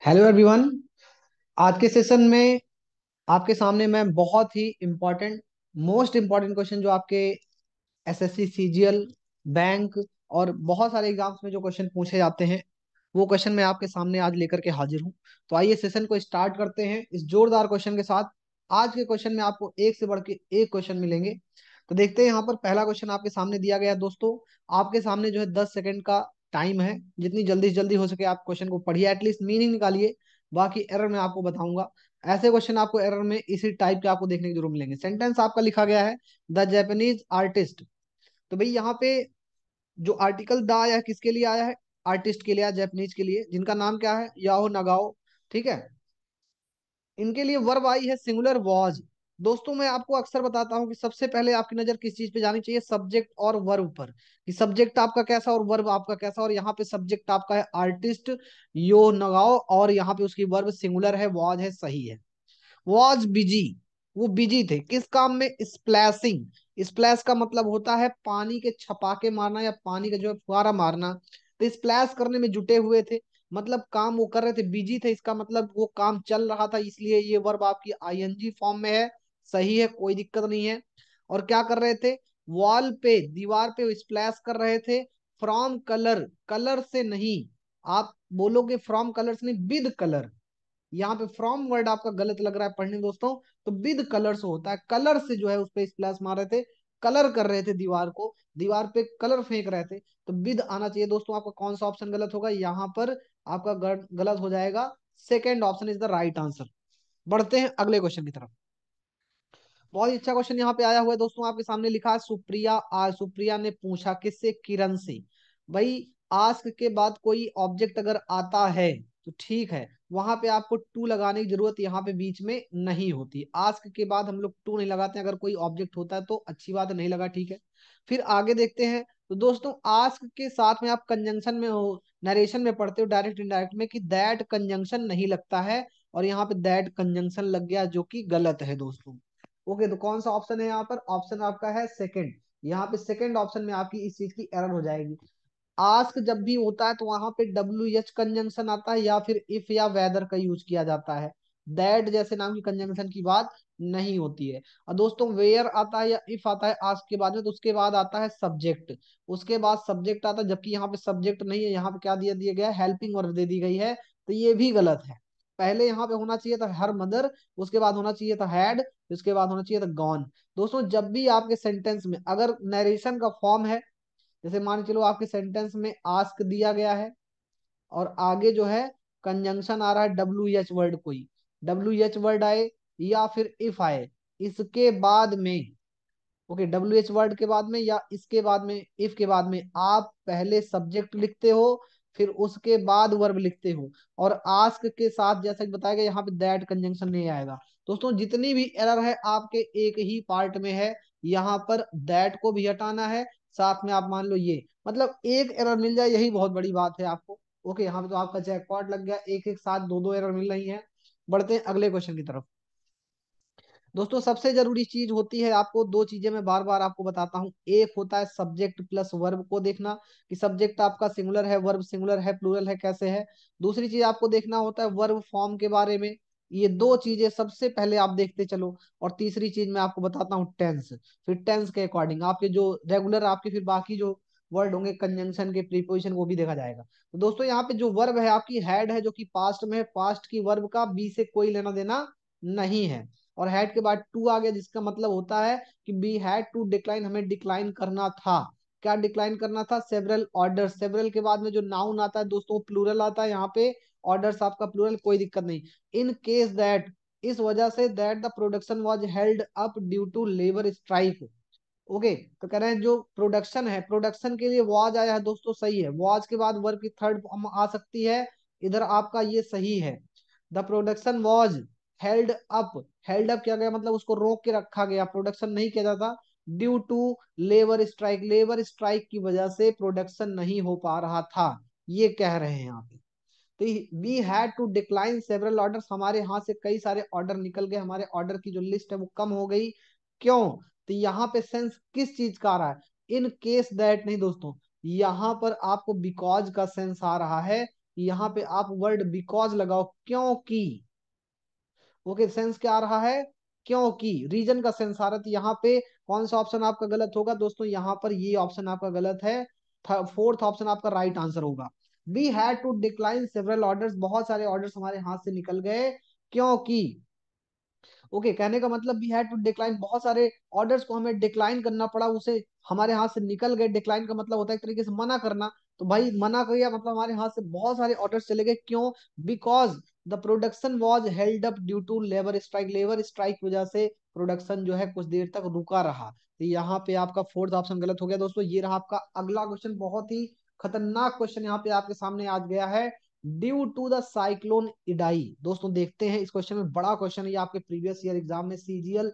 Hello everyone. आज के session में आपके सामने मैं बहुत ही इम्पोर्टेंट मोस्ट इम्पोर्टेंट क्वेश्चन जो आपके एसएससी सीजीएल बैंक और बहुत सारे एग्जाम्स में जो क्वेश्चन पूछे जाते हैं वो क्वेश्चन मैं आपके सामने आज लेकर के हाजिर हूँ। तो आइए सेशन को स्टार्ट करते हैं इस जोरदार क्वेश्चन के साथ। आज के क्वेश्चन में आपको एक से बढ़ के एक क्वेश्चन मिलेंगे। तो देखते हैं यहाँ पर पहला क्वेश्चन आपके सामने दिया गया है दोस्तों। आपके सामने जो है 10 सेकंड का टाइम है। जितनी जल्दी से जल्दी हो सके आप क्वेश्चन को पढ़िए, एटलीस्ट मीनिंग निकालिए। बाकी एरर मैं आपको बताऊंगा। ऐसे क्वेश्चन आपको एरर में इसी टाइप के आपको देखने को जरूर मिलेंगे। सेंटेंस आपका लिखा गया है द जापानीज आर्टिस्ट। तो भाई यहाँ पे जो आर्टिकल द आया है किसके लिए आया है? आर्टिस्ट के लिए आया, जापानीज के लिए, जिनका नाम क्या है? याओ नगाओ। ठीक है। इनके लिए वर्ब आई है सिंगुलर वॉज। दोस्तों मैं आपको अक्सर बताता हूं कि सबसे पहले आपकी नजर किस चीज पे जानी चाहिए? सब्जेक्ट और वर्ब पर, कि सब्जेक्ट आपका कैसा और वर्ब आपका कैसा। और यहाँ पे सब्जेक्ट आपका है आर्टिस्ट यो नगाओ, और यहाँ पे उसकी वर्ब सिंगुलर है, वॉज है, सही है। वॉज बिजी, वो बिजी थे किस काम में? स्प्लैशिंग। स्प्लैश का मतलब होता है पानी के छपाके मारना या पानी का जो है फुहारा मारना। तो स्प्लैश करने में जुटे हुए थे, मतलब काम वो कर रहे थे, बिजी थे, इसका मतलब वो काम चल रहा था, इसलिए ये वर्ब आपकी आईएनजी फॉर्म में है। सही है, कोई दिक्कत नहीं है। और क्या कर रहे थे? वॉल पे, दीवार पे स्प्लैश कर रहे थे। फ्रॉम कलर, कलर से नहीं। आप बोलोगे फ्रॉम कलर से नहीं, विद कलर। यहाँ पे फ्रॉम वर्ड आपका गलत लग रहा है पढ़ने दोस्तों। तो विद कलर से होता है, कलर से जो है उस पे स्प्लैश मार रहे थे, कलर कर रहे थे दीवार को, दीवार पे कलर फेंक रहे थे। तो विद आना चाहिए दोस्तों। आपका कौन सा ऑप्शन गलत होगा यहाँ पर? आपका गलत हो जाएगा, second option is the right answer. बढ़ते हैं अगले क्वेश्चन की तरफ। बहुत ही अच्छा क्वेश्चन यहाँ पे आया हुआ है दोस्तों। आपके सामने लिखा है सुप्रिया, आज सुप्रिया ने पूछा किससे? किरण से। भाई आस्क के बाद कोई ऑब्जेक्ट अगर आता है तो ठीक है, वहां पे आपको टू लगाने की जरूरत यहाँ पे बीच में नहीं होती। आस्क के बाद हम लोग टू नहीं लगाते हैं। अगर कोई ऑब्जेक्ट होता है तो अच्छी बात है, नहीं लगा, ठीक है। फिर आगे देखते हैं। तो दोस्तों आस्क के साथ में आप कंजंक्शन में हो, नरेशन में पढ़ते हो डायरेक्ट इनडायरेक्ट में, कि दैट कंजंक्शन नहीं लगता है। और यहाँ पे दैट कंजंक्शन लग गया, जो कि गलत है दोस्तों। ओके, तो कौन सा ऑप्शन है यहाँ पर? ऑप्शन आपका है सेकंड। यहाँ पे सेकंड ऑप्शन में आपकी इस चीज की एरर हो जाएगी। आस्क जब भी होता है तो वहां पे डब्ल्यू एच कंजंक्शन आता है, या फिर इफ या वेदर का यूज किया जाता है। दैट जैसे नाम की कंजंक्शन की बात नहीं होती है। और दोस्तों वेयर आता है या इफ आता है आस्क के बाद में, तो उसके बाद आता है सब्जेक्ट। उसके बाद सब्जेक्ट आता है, जबकि यहाँ पे सब्जेक्ट नहीं है, यहाँ पे क्या दिया दिया गया है? हेल्पिंग वर्ब दे दी गई है। तो ये भी गलत है। पहले यहाँ पे होना चाहिए था हर मदर, उसके बाद होना चाहिए था हैड, उसके बाद होना चाहिए था गॉन। दोस्तों जब भी आपके सेंटेंस में अगर नरेशन का फॉर्म है, जैसे मान के चलो आपके सेंटेंस में आस्क दिया गया है और आगे जो है कंजंक्शन आ रहा है डब्ल्यू एच वर्ड, कोई डब्ल्यू एच वर्ड आए या फिर इफ आए, इसके बाद में, ओके, डब्ल्यू एच वर्ड के बाद में या इसके बाद में, इफ के बाद में, आप पहले सब्जेक्ट लिखते हो, फिर उसके बाद वर्ब लिखते हो। और आस्क के साथ जैसा कि बताया गया यहाँ पे दैट कंजंक्शन नहीं आएगा। दोस्तों जितनी भी एरर है आपके एक ही पार्ट में है। यहाँ पर दैट को भी हटाना है, साथ में आप मान लो ये, मतलब एक एरर मिल जाए यही बहुत बड़ी बात है आपको। ओके, यहाँ पे तो आपका जैकपॉट लग गया, एक एक साथ दो दो एरर मिल रही है। बढ़ते हैं अगले क्वेश्चन की तरफ। दोस्तों सबसे जरूरी चीज होती है, आपको दो चीजें मैं बार बार आपको बताता हूँ। एक होता है सब्जेक्ट प्लस वर्ब को देखना, कि सब्जेक्ट आपका सिंगुलर है, वर्ब सिंगुलर है, प्लूरल है, कैसे है। दूसरी चीज आपको देखना होता है वर्ब फॉर्म के बारे में। ये दो चीजें सबसे पहले आप देखते चलो। और तीसरी चीज मैं आपको बताता हूँ टेंस। फिर टेंस के अकॉर्डिंग आपके जो रेगुलर आपके फिर बाकी जो वर्ड होंगे कंजंक्शन के प्रीपोजिशन, वो भी देखा जाएगा। तो दोस्तों यहाँ पे जो वर्ब है आपकी हैड है, जो कि पास्ट में है, पास्ट की वर्ब का बी से कोई लेना देना नहीं है। और हैड के बाद टू आ गया, जिसका मतलब होता है कि वी हैड टू डिक्लाइन, हमें डिक्लाइन करना था। क्या डिक्लाइन करना था? Several order. सेवरल के बाद में जो नाउन आता है दोस्तों प्लूरल आता है, यहाँ पे ऑर्डर्स आपका प्लूरल, कोई दिक्कत नहीं। इन केस दैट, इस वजह से, that the production was held up due to labour strike. Okay, तो कह रहे हैं जो प्रोडक्शन है, प्रोडक्शन के लिए वाज आया है दोस्तों, सही है। वाज के बाद वर्ब की थर्ड फॉर्म आ सकती है, इधर आपका ये सही है। The production was held up. Held up किया गया मतलब उसको रोक के रखा गया, प्रोडक्शन नहीं किया जाता। Due to labour strike, labour strike की वजह से प्रोडक्शन नहीं हो पा रहा था, ये कह रहे हैं यहाँ पे। तो we had to decline several orders, हमारे हाथ से कई सारे ऑर्डर निकल गए, हमारे ऑर्डर की जो लिस्ट है वो कम हो गई। क्यों? तो यहाँ पे सेंस किस चीज का आ रहा है? इन केस दैट नहीं दोस्तों, यहाँ पर आपको बिकॉज का सेंस आ रहा है। कि यहाँ पे आप वर्ड बिकॉज लगाओ, क्योंकि। ओके, सेंस क्या आ रहा है, क्योंकि, रीजन का सेंस आ रहा है। तो यहाँ पे कौन सा ऑप्शन आपका गलत होगा दोस्तों, यहाँ पर ये ऑप्शन आपका गलत है। फोर्थ ऑप्शन आपका राइट आंसर होगा। We had to decline several orders, बहुत सारे ऑर्डर्स हमारे हाथ से निकल गए क्योंकि। ओके, कहने का मतलब वी हैड टू डिक्लाइन, बहुत सारे ऑर्डर्स को हमें डिक्लाइन करना पड़ा, उसे हमारे हाथ से निकल गए। डिक्लाइन का मतलब होता है एक तरीके से मना करना। तो भाई मना किया मतलब हमारे हाथ से बहुत सारे ऑर्डर्स चले गए, क्यों? Because the production was held up due to labour strike, labour strike की वजह से प्रोडक्शन जो है कुछ देर तक रुका रहा। तो यहाँ पे आपका फोर्थ ऑप्शन गलत हो गया दोस्तों। ये रहा आपका अगला क्वेश्चन, बहुत ही खतरनाक क्वेश्चन यहाँ पे आपके सामने आ गया है। Due to the cyclone Idai, दोस्तों देखते हैं इस क्वेश्चन में, बड़ा क्वेश्चन है ये, आपके प्रीवियस ईयर एग्जाम में सीजीएल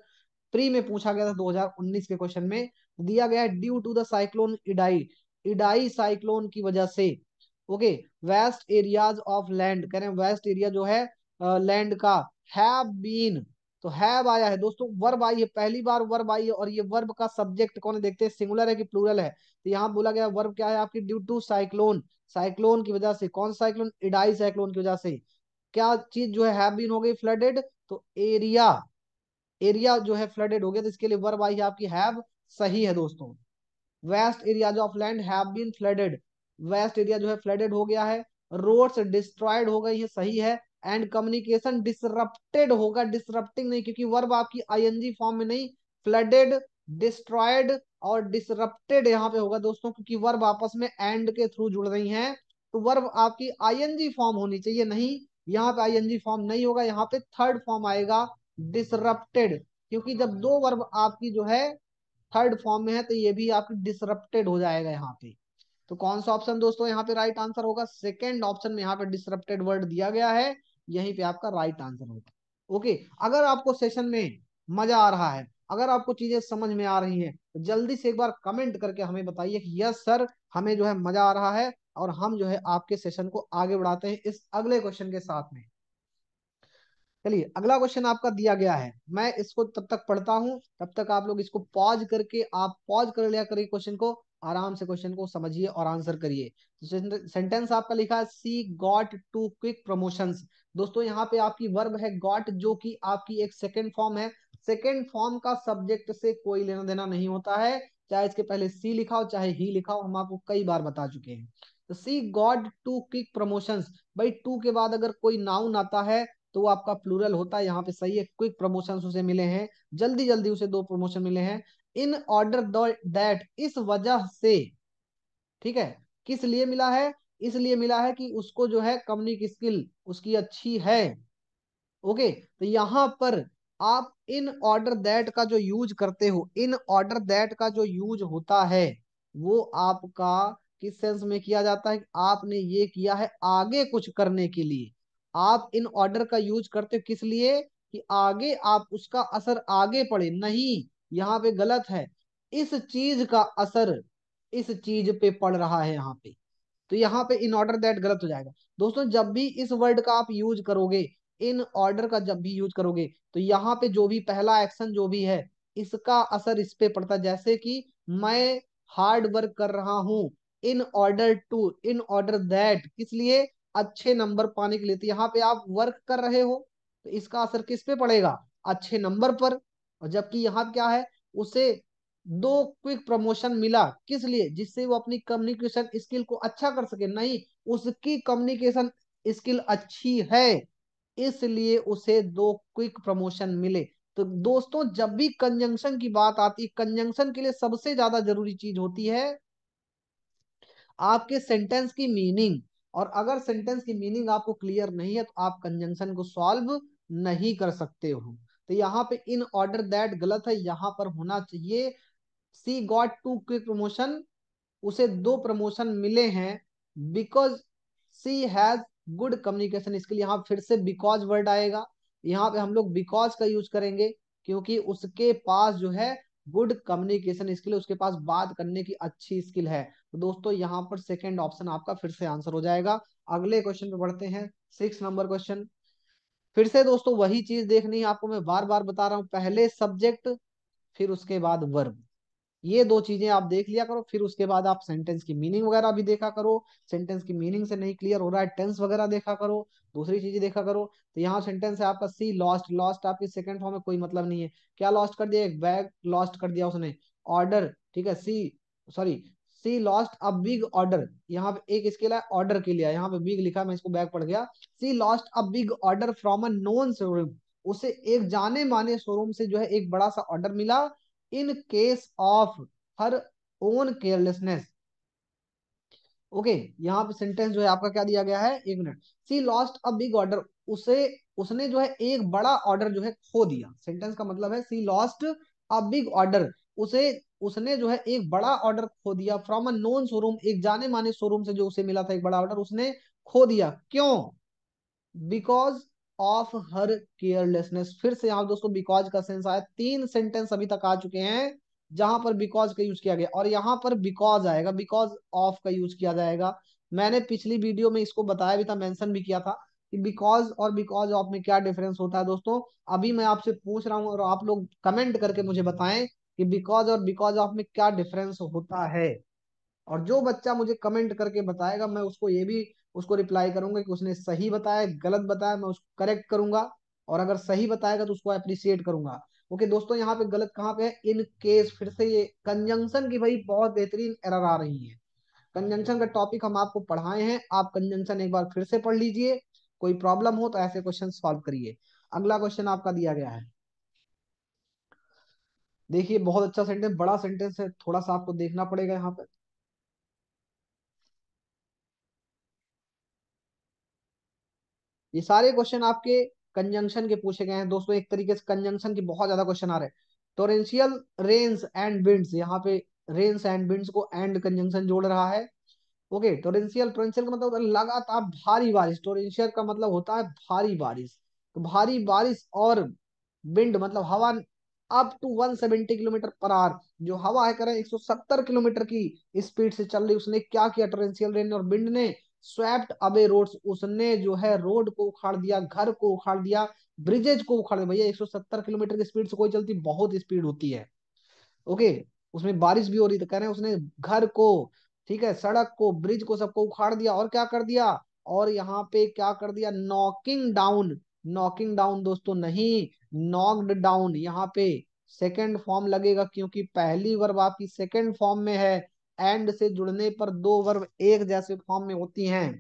प्री में पूछा गया था 2019 के क्वेश्चन में। दिया गया है due to the cyclone Idai, Idai cyclone की वजह से। Okay, waste areas of land, कह रहे हैं वेस्ट एरिया जो है लैंड का, हैव बीन, तो हैव आया है दोस्तों, वर्ब आई है, पहली बार वर्ब आई है। और ये वर्ब का सब्जेक्ट कौन है देखते हैं, सिंगुलर है कि प्लूरल है। तो यहाँ बोला गया वर्ब क्या है आपकी, ड्यू टू साइक्लोन, साइक्लोन की वजह से। कौन साइक्लोन, इडाई साइक्लोन की वजह से क्या चीज जो है हैव बीन हो गई फ्लडेड, तो एरिया, एरिया जो है फ्लडेड हो गया, तो इसके लिए वर्ब आई है आपकी हैव, सही है दोस्तों। Waste areas of land have been flooded, waste area जो है फ्लडेड हो गया है। रोड्स डिस्ट्रॉयड हो गई है, सही है। एंड कम्युनिकेशन डिसरप्टेड होगा, डिसरप्टिंग नहीं, क्योंकि वर्ब आपकी आईएनजी फॉर्म में नहीं, फ्लडेड, डिस्ट्रॉयड और डिसरप्टेड यहाँ पे होगा दोस्तों, क्योंकि वर्ब आपस में एंड के थ्रू जुड़ रही हैं। तो वर्ब आपकी आईएनजी फॉर्म होनी चाहिए, नहीं, यहाँ पे आईएनजी फॉर्म नहीं होगा, यहाँ पे थर्ड फॉर्म आएगा, डिसरप्टेड। क्योंकि जब दो वर्ब आपकी जो है थर्ड फॉर्म में है, तो ये भी आपकी डिसरप्टेड हो जाएगा यहाँ पे। तो कौन सा ऑप्शन दोस्तों यहाँ पे राइट आंसर होगा, सेकंड ऑप्शन में यहाँ पे डिसरप्टेड वर्ड दिया गया है, यहीं पे आपका राइट आंसर होगा। ओके, अगर आपको सेशन में मजा आ रहा है, अगर आपको चीजें समझ में आ रही हैं, तो जल्दी से एक बार कमेंट करके हमें बताइए कि यस सर, हमें जो है मजा आ रहा है, और हम जो है आपके सेशन को आगे बढ़ाते हैं इस अगले क्वेश्चन के साथ में। चलिए, अगला क्वेश्चन आपका दिया गया है, मैं इसको तब तक पढ़ता हूं, तब तक आप लोग इसको पॉज करके, आप पॉज कर लिया करिए क्वेश्चन को, आराम से क्वेश्चन को समझिए और आंसर करिए। तो सेंटेंस आपका लिखा है, सी गॉट टू क्विक प्रमोशंस। दोस्तों यहाँ पे आपकी वर्ब है गॉट, जो कि आपकी एक सेकेंड फॉर्म है। सेकेंड फॉर्म का सब्जेक्ट से कोई लेना देना नहीं होता है, चाहे इसके पहले सी लिखा हो चाहे ही लिखा हो, हम आपको कई बार बता चुके हैं। तो सी गॉट टू क्विक प्रमोशंस, भाई टू के बाद अगर कोई नाउन आता है तो वो आपका प्लूरल होता है, यहाँ पे सही है, क्विक प्रमोशन उसे मिले हैं, जल्दी जल्दी उसे दो प्रमोशन मिले हैं। इन ऑर्डर दैट, इस वजह से, ठीक है, किस लिए मिला है, इसलिए मिला है कि उसको जो है कम्युनिक स्किल उसकी अच्छी है। ओके, तो यहां पर आप इन ऑर्डर दैट का जो यूज करते हो, इन ऑर्डर दैट का जो यूज होता है, वो आपका किस सेंस में किया जाता है, आपने ये किया है आगे कुछ करने के लिए। आप इन ऑर्डर का यूज करते हो किस लिए, कि आगे आप उसका असर आगे पड़े, नहीं, यहाँ पे गलत है, इस चीज का असर इस चीज पे पड़ रहा है यहाँ पे। तो यहाँ पे इन ऑर्डर दैट गलत हो जाएगा दोस्तों। जब भी इस वर्ड का आप यूज करोगे, इन ऑर्डर का जब भी यूज करोगे, तो यहाँ पे जो भी पहला एक्शन जो भी है, इसका असर इस पे पड़ता है। जैसे कि मैं हार्ड वर्क कर रहा हूं, in order to, in order that, किस लिए, अच्छे नंबर पाने के लिए। तो यहाँ पे आप वर्क कर रहे हो, तो इसका असर किस पे पड़ेगा, अच्छे नंबर पर। और जबकि यहाँ क्या है, उसे दो क्विक प्रमोशन मिला, किस लिए, जिससे वो अपनी कम्युनिकेशन स्किल को अच्छा कर सके, नहीं, उसकी कम्युनिकेशन स्किल अच्छी है, इसलिए उसे दो क्विक प्रमोशन मिले। तो दोस्तों जब भी कंजंक्शन की बात आती है, कंजंक्शन के लिए सबसे ज्यादा जरूरी चीज होती है आपके सेंटेंस की मीनिंग। और अगर सेंटेंस की मीनिंग आपको क्लियर नहीं है, तो आप कंजंक्शन को सॉल्व नहीं कर सकते हो। तो यहाँ पे इन ऑर्डर दैट गलत है, यहाँ पर होना चाहिए she got two quick promotion, उसे दो प्रमोशन मिले हैं, because she has good communication skill. यहाँ फिर से बिकॉज वर्ड आएगा, यहाँ पे हम लोग बिकॉज का यूज करेंगे, क्योंकि उसके पास जो है गुड कम्युनिकेशन स्किल, उसके पास बात करने की अच्छी स्किल है। तो दोस्तों यहाँ पर सेकेंड ऑप्शन आपका फिर से आंसर हो जाएगा। अगले क्वेश्चन पे बढ़ते हैं, 6 नंबर क्वेश्चन। फिर से दोस्तों वही चीज देखनी है आपको, मैं बार बार बता रहा हूँ, पहले सब्जेक्ट फिर उसके बाद वर्ब, ये दो चीजें आप देख लिया करो, फिर उसके बाद आप सेंटेंस की मीनिंग वगैरह भी देखा करो। सेंटेंस की मीनिंग से नहीं क्लियर हो रहा है, टेंस वगैरह देखा करो, दूसरी चीजें देखा करो। तो यहाँ सेंटेंस है आपका सी लॉस्ट, लॉस्ट आपकी सेकंड फॉर्म में कोई मतलब नहीं है। क्या लॉस्ट कर दिया? एक बैग लॉस्ट कर दिया उसने। ऑर्डर, ठीक है, she sorry, she lost a big order, यहाँ पे एक इसके लिए ऑर्डर के लिए, यहाँ पे बिग लिखा, मैं इसको बैग पढ़ गया। She lost a big order from a known showroom, उसे एक जाने माने शोरूम से जो है एक बड़ा सा ऑर्डर मिला। In case of her own carelessness. Okay, यहाँ पे सेंटेंस जो है आपका क्या दिया गया है, एक minute. She lost a big order, उसे उसने जो है एक बड़ा ऑर्डर जो है खो दिया। सेंटेंस का मतलब है सी लॉस्ट अ बिग ऑर्डर, उसे उसने जो है एक बड़ा ऑर्डर खो दिया फ्रॉम अ नोन शोरूम, एक जाने माने शोरूम से जो उसे मिला था एक बड़ा ऑर्डर उसने खो दिया। क्यों? Because of her carelessness. फिर से यहाँ दोस्तों बिकॉज का सेंस आया, तीन सेंटेंस अभी तक आ चुके हैं जहां पर बिकॉज का यूज किया गया, और यहाँ पर बिकॉज आएगा, बिकॉज ऑफ का यूज किया जाएगा। मैंने पिछली वीडियो में इसको बताया भी था, मेंशन भी किया था कि बिकॉज और बिकॉज ऑफ में क्या डिफरेंस होता है दोस्तों। अभी मैं आपसे पूछ रहा हूँ और आप लोग कमेंट करके मुझे बताएं कि बिकॉज और बिकॉज ऑफ में क्या डिफरेंस होता है। और जो बच्चा मुझे कमेंट करके बताएगा, मैं उसको ये भी उसको रिप्लाई करूंगा कि उसने सही बताया, गलत बताया मैं उसको करेक्ट करूंगा। और अगर सही बताएगा तो उसको अप्रिशिएट करूंगा। ओके दोस्तों, यहाँ पे गलत कहाँ पे है? इन केस, फिर से ये कंजंक्शन की भाई बहुत बेहतरीन एरर आ रही है। कंजंक्शन का टॉपिक हम आपको पढ़ाए हैं, आप कंजंक्शन एक बार फिर से पढ़ लीजिए। कोई प्रॉब्लम हो तो ऐसे क्वेश्चन सॉल्व करिए। अगला क्वेश्चन आपका दिया गया है, देखिए बहुत अच्छा सेंटेंस, बड़ा सेंटेंस है, थोड़ा सा आपको देखना पड़ेगा यहाँ पे। ये सारे क्वेश्चन आपके कंजंक्शन के पूछे गए हैं दोस्तों, एक तरीके से कंजंक्शन की बहुत ज्यादा क्वेश्चन आ रहे हैं। टोरेंशियल रेन्स एंड विंड्स, यहाँ पे रेन्स एंड विंड्स को एंड कंजंक्शन जोड़ रहा है। ओके, टोरेंशियल, टोरेंशियल का मतलब होता है लगातार भारी बारिश, टोरेंशियल का मतलब होता है भारी बारिश। तो भारी बारिश, और विंड मतलब हवा, up to 170 kilometre per hour, जो हवा है करें 170 किलोमीटर की स्पीड से चल रही, उसने क्या किया? टोरेंशियल रेन और विंड ने स्वेप्ट अवे रोड्स, उसने जो है रोड को उखाड़ दिया, घर को उखाड़ दिया, ब्रिजेज को उखाड़ दिया। भैया 170 किलोमीटर की स्पीड से कोई चलती, बहुत स्पीड होती है। ओके, उसमें बारिश भी हो रही, तो कह रहे हैं उसने घर को, ठीक है, सड़क को, ब्रिज को, सबको उखाड़ दिया, और क्या कर दिया? और यहाँ पे क्या कर दिया? नॉकिंग डाउन, नॉकिंग डाउन दोस्तों नहीं, नॉक्ड डाउन। यहाँ पे सेकंड फॉर्म लगेगा क्योंकि पहली वर्ब आपकी सेकंड फॉर्म में है। एंड से जुड़ने पर दो वर्ब एक जैसे फॉर्म में होती हैं।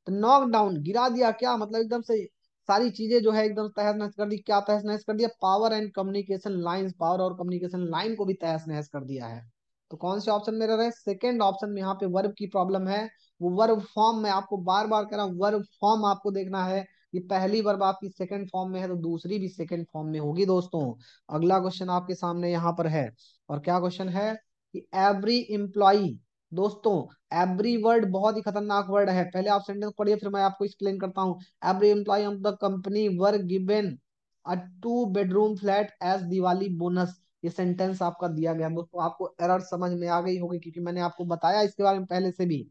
तो नॉक डाउन, गिरा दिया, क्या मतलब? एकदम से सारी चीजें जो है एकदम तहस नहस कर दी। क्या तहस नहस कर दिया? Power and communication lines, power और कम्युनिकेशन लाइन को भी तहस नहस कर दिया है। तो कौन से ऑप्शन में रह रहे हैं? सेकेंड ऑप्शन में। यहाँ पे वर्ब की प्रॉब्लम है, वो वर्ब फॉर्म में, आपको बार बार कह रहा हूँ वर्ब फॉर्म आपको देखना है कि पहली वर्ब आपकी सेकंड फॉर्म में है तो दूसरी भी सेकंड फॉर्म में होगी दोस्तों। अगला क्वेश्चन आपके सामने यहाँ पर है, और क्या क्वेश्चन है कि एवरी एम्प्लॉई, दोस्तों एवरी वर्ड बहुत ही खतरनाक वर्ड है, पहले आप सेंटेंस पढ़िए फिर मैं आपको एक्सप्लेन करता हूँ। Every employ of the company were given a 2 bedroom flat as Diwali bonus. ये सेंटेंस आपका दिया गया है। दोस्तों आपको एरर समझ में आ गई होगी क्योंकि मैंने आपको बताया इसके बारे में पहले से भी।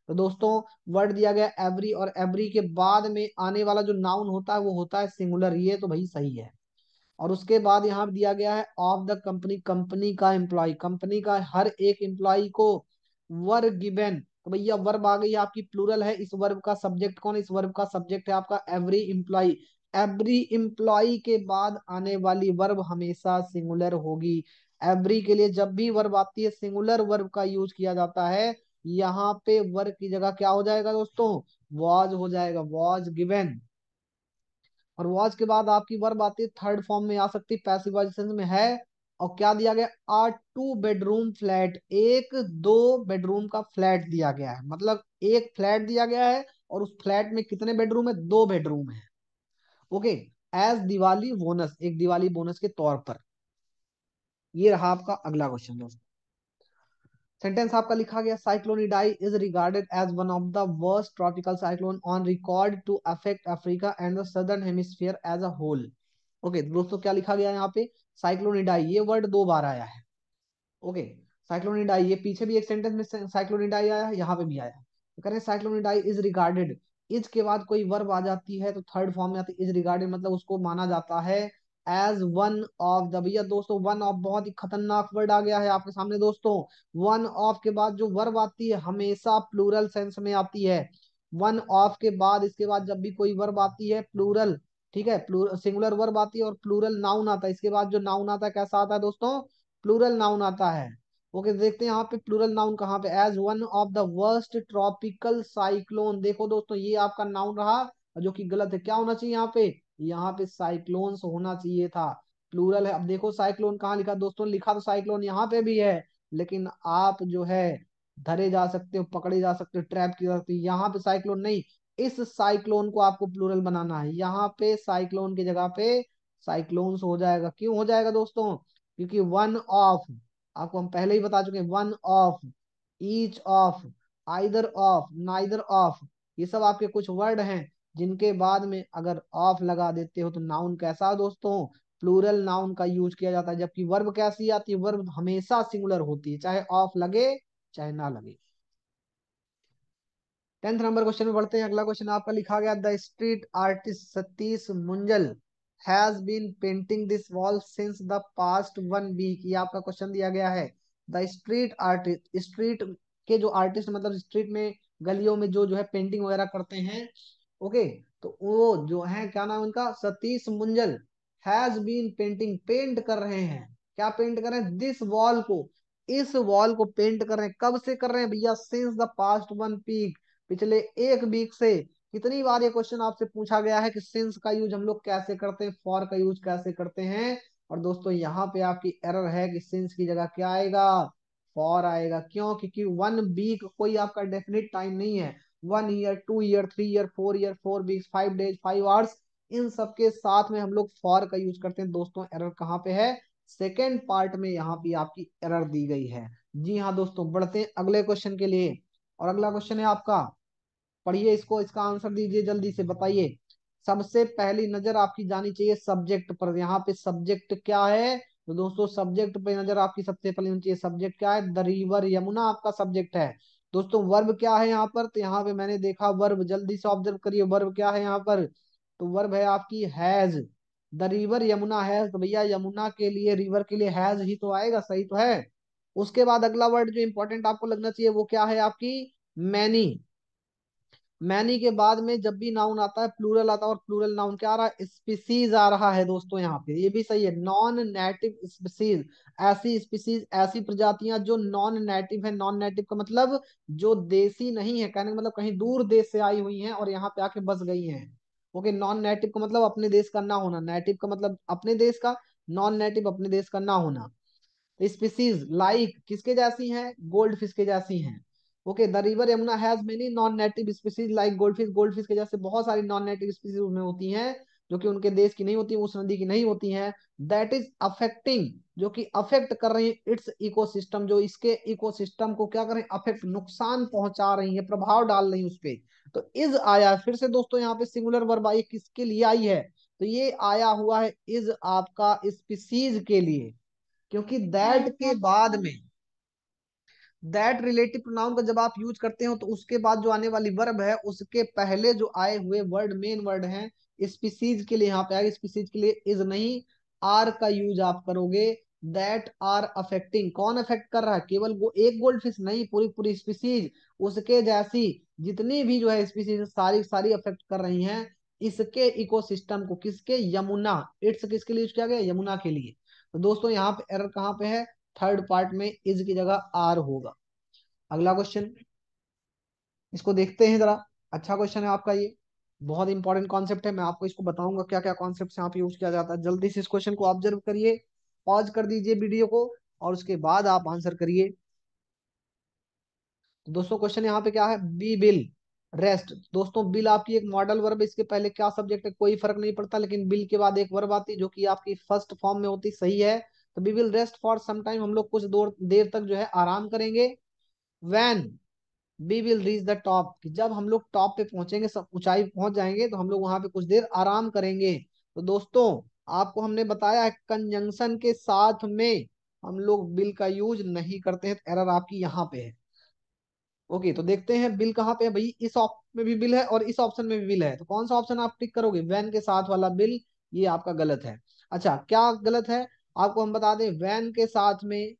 तो दोस्तों वर्ड दिया गया एवरी, और एवरी के बाद में आने वाला जो नाउन होता है वो होता है सिंगुलर, ये तो भाई सही है। और उसके बाद यहाँ दिया गया है ऑफ द कंपनी, कंपनी का एम्प्लॉय, कंपनी का हर एक एम्प्लॉय को वर गिवन। तो भैया वर्ब आ गई है आपकी, प्लूरल है। इस वर्ब का सब्जेक्ट कौन है? इस वर्ब का सब्जेक्ट है आपका एवरी एम्प्लॉय। एवरी एम्प्लॉय के बाद आने वाली वर्ब हमेशा सिंगुलर होगी। एवरी के लिए जब भी वर्ब आती है सिंगुलर वर्ब का यूज किया जाता है। यहाँ पे वर्ब की जगह क्या हो जाएगा दोस्तों? वॉज हो जाएगा, वॉज गिवन। और वॉच के बाद आपकी वर्ब आती है थर्ड फॉर्म में आ सकती है, पैसिव वॉइस में है। और क्या दिया गया? 2 बेडरूम फ्लैट, एक 2 बेडरूम का फ्लैट दिया गया है, मतलब एक फ्लैट दिया गया है और उस फ्लैट में कितने बेडरूम है? 2 बेडरूम है। ओके, एज दिवाली बोनस, एक दिवाली बोनस के तौर पर। ये रहा आपका अगला क्वेश्चन दोस्तों। सेंटेंस आपका लिखा गया, cyclone Idai is regarded as one of the worst tropical cyclone on record to affect Africa and the southern hemisphere as a whole. Okay दोस्तों क्या लिखा गया यहाँ पे? साइक्लोन इडाई, ये वर्ड 2 बार आया है। ओके, साइक्लोन इडाई, ये पीछे भी एक सेंटेंस में साइक्लोन इडाई आया है, यहाँ पे भी आया। तो कह रहे हैं cyclone Idai is regarded, is के बाद कोई वर्ब आ जाती है तो थर्ड फॉर्म में आती है इज रिगार्डेड, मतलब उसको माना जाता है एज वन ऑफ द, भैया दोस्तों वन ऑफ बहुत ही खतरनाक वर्ड आ गया है आपके सामने दोस्तों। वन ऑफ के बाद जो वर्ब आती है हमेशा प्लूरल सेंस में आती है। वन ऑफ के बाद इसके बाद जब भी कोई वर्ब आती है प्लूरल, ठीक है, सिंगुलर वर्ब आती है और प्लूरल नाउन आता है, इसके बाद जो नाउन आता है कैसा आता है दोस्तों, प्लूरल नाउन आता है। ओके, देखते हैं यहाँ पे प्लूरल नाउन कहाँ पे, as one of the worst tropical cyclone. देखो दोस्तों ये आपका नाउन रहा, जो कि गलत है। क्या होना चाहिए यहाँ पे, यहाँ पे साइक्लोन्स होना चाहिए था, प्लूरल है। अब देखो साइक्लोन कहाँ लिखा दोस्तों, लिखा तो साइक्लोन यहाँ पे भी है, लेकिन आप जो है धरे जा सकते हो, पकड़े जा सकते हो, ट्रैप किए जा सकते हो। यहाँ पे साइक्लोन नहीं, इस साइक्लोन को आपको प्लूरल बनाना है। यहाँ पे साइक्लोन की जगह पे साइक्लोन्स हो जाएगा। क्यों हो जाएगा दोस्तों, क्योंकि वन ऑफ, आपको हम पहले ही बता चुके हैं, one of, each of, either of, neither of, ये सब आपके कुछ वर्ड हैं जिनके बाद में अगर ऑफ लगा देते हो तो नाउन कैसा है दोस्तों, प्लूरल नाउन का यूज किया जाता है। जबकि वर्ब कैसी आती है, वर्ब हमेशा सिंगुलर होती है, चाहे ऑफ लगे चाहे ना लगे। 10th नंबर क्वेश्चन में बढ़ते हैं। अगला क्वेश्चन आपका लिखा गया, the street artist Satish Munjal has been painting this wall since the past 1 week. ये आपका क्वेश्चन दिया गया है। द स्ट्रीट आर्टिस्ट, स्ट्रीट के जो आर्टिस्ट मतलब स्ट्रीट में गलियों में जो जो है पेंटिंग वगैरह करते हैं, ओके, तो वो जो है क्या नाम है उनका, Satish Munjal, has been painting, paint कर रहे हैं। क्या पेंट कर रहे हैं, दिस वॉल को, इस वॉल को पेंट कर रहे हैं। कब से कर रहे हैं भैया, सिंस द पास्ट 1 वीक, पिछले 1 वीक से। कितनी बार ये क्वेश्चन आपसे पूछा गया है कि सिंस का यूज हम लोग कैसे करते हैं, फॉर का यूज कैसे करते हैं। और दोस्तों यहाँ पे आपकी एरर है कि सिंस की जगह क्या आएगा, फॉर आएगा। क्यों, क्योंकि 1 वीक कोई आपका डेफिनेट टाइम नहीं है। 1 year, 2 year, 3 year, 4 year, 4 weeks, 5 days, 5 hours, इन सबके साथ में हम लोग फॉर का यूज करते हैं। दोस्तों एरर कहाँ पे है, सेकेंड पार्ट में यहाँ पे आपकी एरर दी गई है। जी हाँ दोस्तों, बढ़ते हैं अगले क्वेश्चन के लिए। और अगला क्वेश्चन है आपका, पढ़िए इसको, इसका आंसर दीजिए, जल्दी से बताइए। सबसे पहली नजर आपकी जानी चाहिए सब्जेक्ट पर। यहाँ पे सब्जेक्ट क्या है, तो दोस्तों सब्जेक्ट पे नजर आपकी सबसे पहले होनी चाहिए। सब्जेक्ट क्या है, द रिवर यमुना आपका सब्जेक्ट है। दोस्तों वर्ब क्या है यहाँ पर, तो यहाँ पे मैंने देखा वर्ब, जल्दी से ऑब्जर्व करिए वर्ब क्या है यहाँ पर, तो वर्ब है आपकी has. The river Yamuna has, तो भैया यमुना के लिए, रिवर के लिए हैज ही तो आएगा, सही तो है। उसके बाद अगला वर्ड जो इंपॉर्टेंट आपको लगना चाहिए वो क्या है आपकी, मैनी। मैनी के बाद में जब भी नाउन आता है प्लूरल आता है, और प्लूरल नाउन क्या आ रहा है, स्पीसीज आ रहा है दोस्तों। यहाँ पे ये भी सही है, नॉन नेटिव स्पीसीज, ऐसी स्पीसीज, ऐसी प्रजातियां जो नॉन नेटिव है। नॉन नेटिव का मतलब जो देसी नहीं है, कहने का मतलब कहीं दूर देश से आई हुई हैं और यहाँ पे आके बस गई हैं। ओके, नॉन नेटिव का मतलब अपने देश का ना होना, नेटिव का मतलब अपने देश का, नॉन नेटिव अपने देश का ना होना। स्पीसीज लाइक किसके जैसी हैं, गोल्ड फिश के जैसी हैं। Okay, the river Yamuna has many non native species like gold fish, gold fish के जैसे बहुत सारी नॉन नेटिव स्पीसीज उसमें होती हैं जो कि उनके देश की नहीं होती, उस नदी की नहीं होती हैं। दैट इज अफेक्टिंग, जो कि अफेक्ट कर रही है इट्स इकोसिस्टम, जो इसके इकोसिस्टम को क्या करें, अफेक्ट, नुकसान पहुंचा रही है, प्रभाव डाल रही है उस पे। तो इज आया है। फिर से दोस्तों यहाँ पे सिंगुलर वर्ब आई, किसके लिए आई है, तो ये आया हुआ है इज आपका स्पीसीज के लिए। क्योंकि दैट के बाद में, दैट रिलेटिव प्रोनाउन का जब आप यूज करते हो तो उसके बाद जो आने वाली वर्ब है उसके पहले जो आए हुए वर्ड, मेन वर्ड हैं, स्पीसीज के लिए यहाँ पे आएगा, स्पीसीज के लिए इज नहीं, आर का यूज आप करोगे। दैट आर अफेक्टिंग, कौन अफेक्ट कर रहा है, केवल वो एक गोल्ड फिश नहीं, पूरी पूरी स्पीसीज, उसके जैसी जितनी भी जो है स्पीसीज सारी सारी अफेक्ट कर रही हैं इसके इकोसिस्टम को। किसके, यमुना, इट्स किसके लिए यूज किया गया, यमुना के लिए। तो दोस्तों यहाँ पे एरर कहाँ पे है, थर्ड पार्ट में इज की जगह आर होगा। अगला क्वेश्चन, इसको देखते हैं जरा। अच्छा क्वेश्चन है आपका ये, बहुत इंपॉर्टेंट कॉन्सेप्ट है। मैं आपको इसको बताऊंगा क्या क्या कॉन्सेप्ट यहाँ पे यूज किया जाता है। जल्दी से इस क्वेश्चन को ऑब्जर्व करिए, पॉज कर दीजिए वीडियो को और उसके बाद आप आंसर करिए। तो दोस्तों क्वेश्चन यहाँ पे क्या है, बी विल रेस्ट। दोस्तों बिल आपकी एक मॉडल वर्ब, इसके पहले क्या सब्जेक्ट है कोई फर्क नहीं पड़ता, लेकिन बिल के बाद एक वर्ब आती है जो कि आपकी फर्स्ट फॉर्म में होती, सही है। तो we will rest for some time, हम लोग कुछ देर देर तक जो है आराम करेंगे। When we will reach the top, कि जब हम लोग टॉप पे पहुंचेंगे, सब ऊंचाई पहुंच जाएंगे तो हम लोग वहां पे कुछ देर आराम करेंगे। तो दोस्तों आपको हमने बताया है कंजंक्शन के साथ में हम लोग बिल का यूज नहीं करते हैं, एरर आपकी यहाँ पे है। ओके, तो देखते हैं बिल कहाँ पे है भाई, इस ऑप्शन में भी बिल है और इस ऑप्शन में भी बिल है, तो कौन सा ऑप्शन आप टिक करोगे, वैन के साथ वाला बिल, ये आपका गलत है। अच्छा, क्या गलत है? आपको हम बता दें, वैन के साथ में,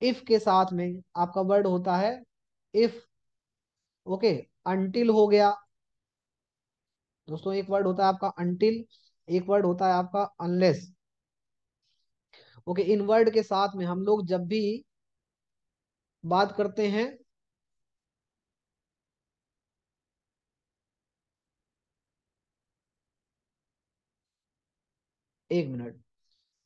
इफ के साथ में आपका वर्ड होता है इफ। ओके, अंटिल हो गया दोस्तों, एक वर्ड होता है आपका अंटिल, एक वर्ड होता है आपका अनलेस। ओके, इन वर्ड के साथ में हम लोग जब भी बात करते हैं, एक मिनट।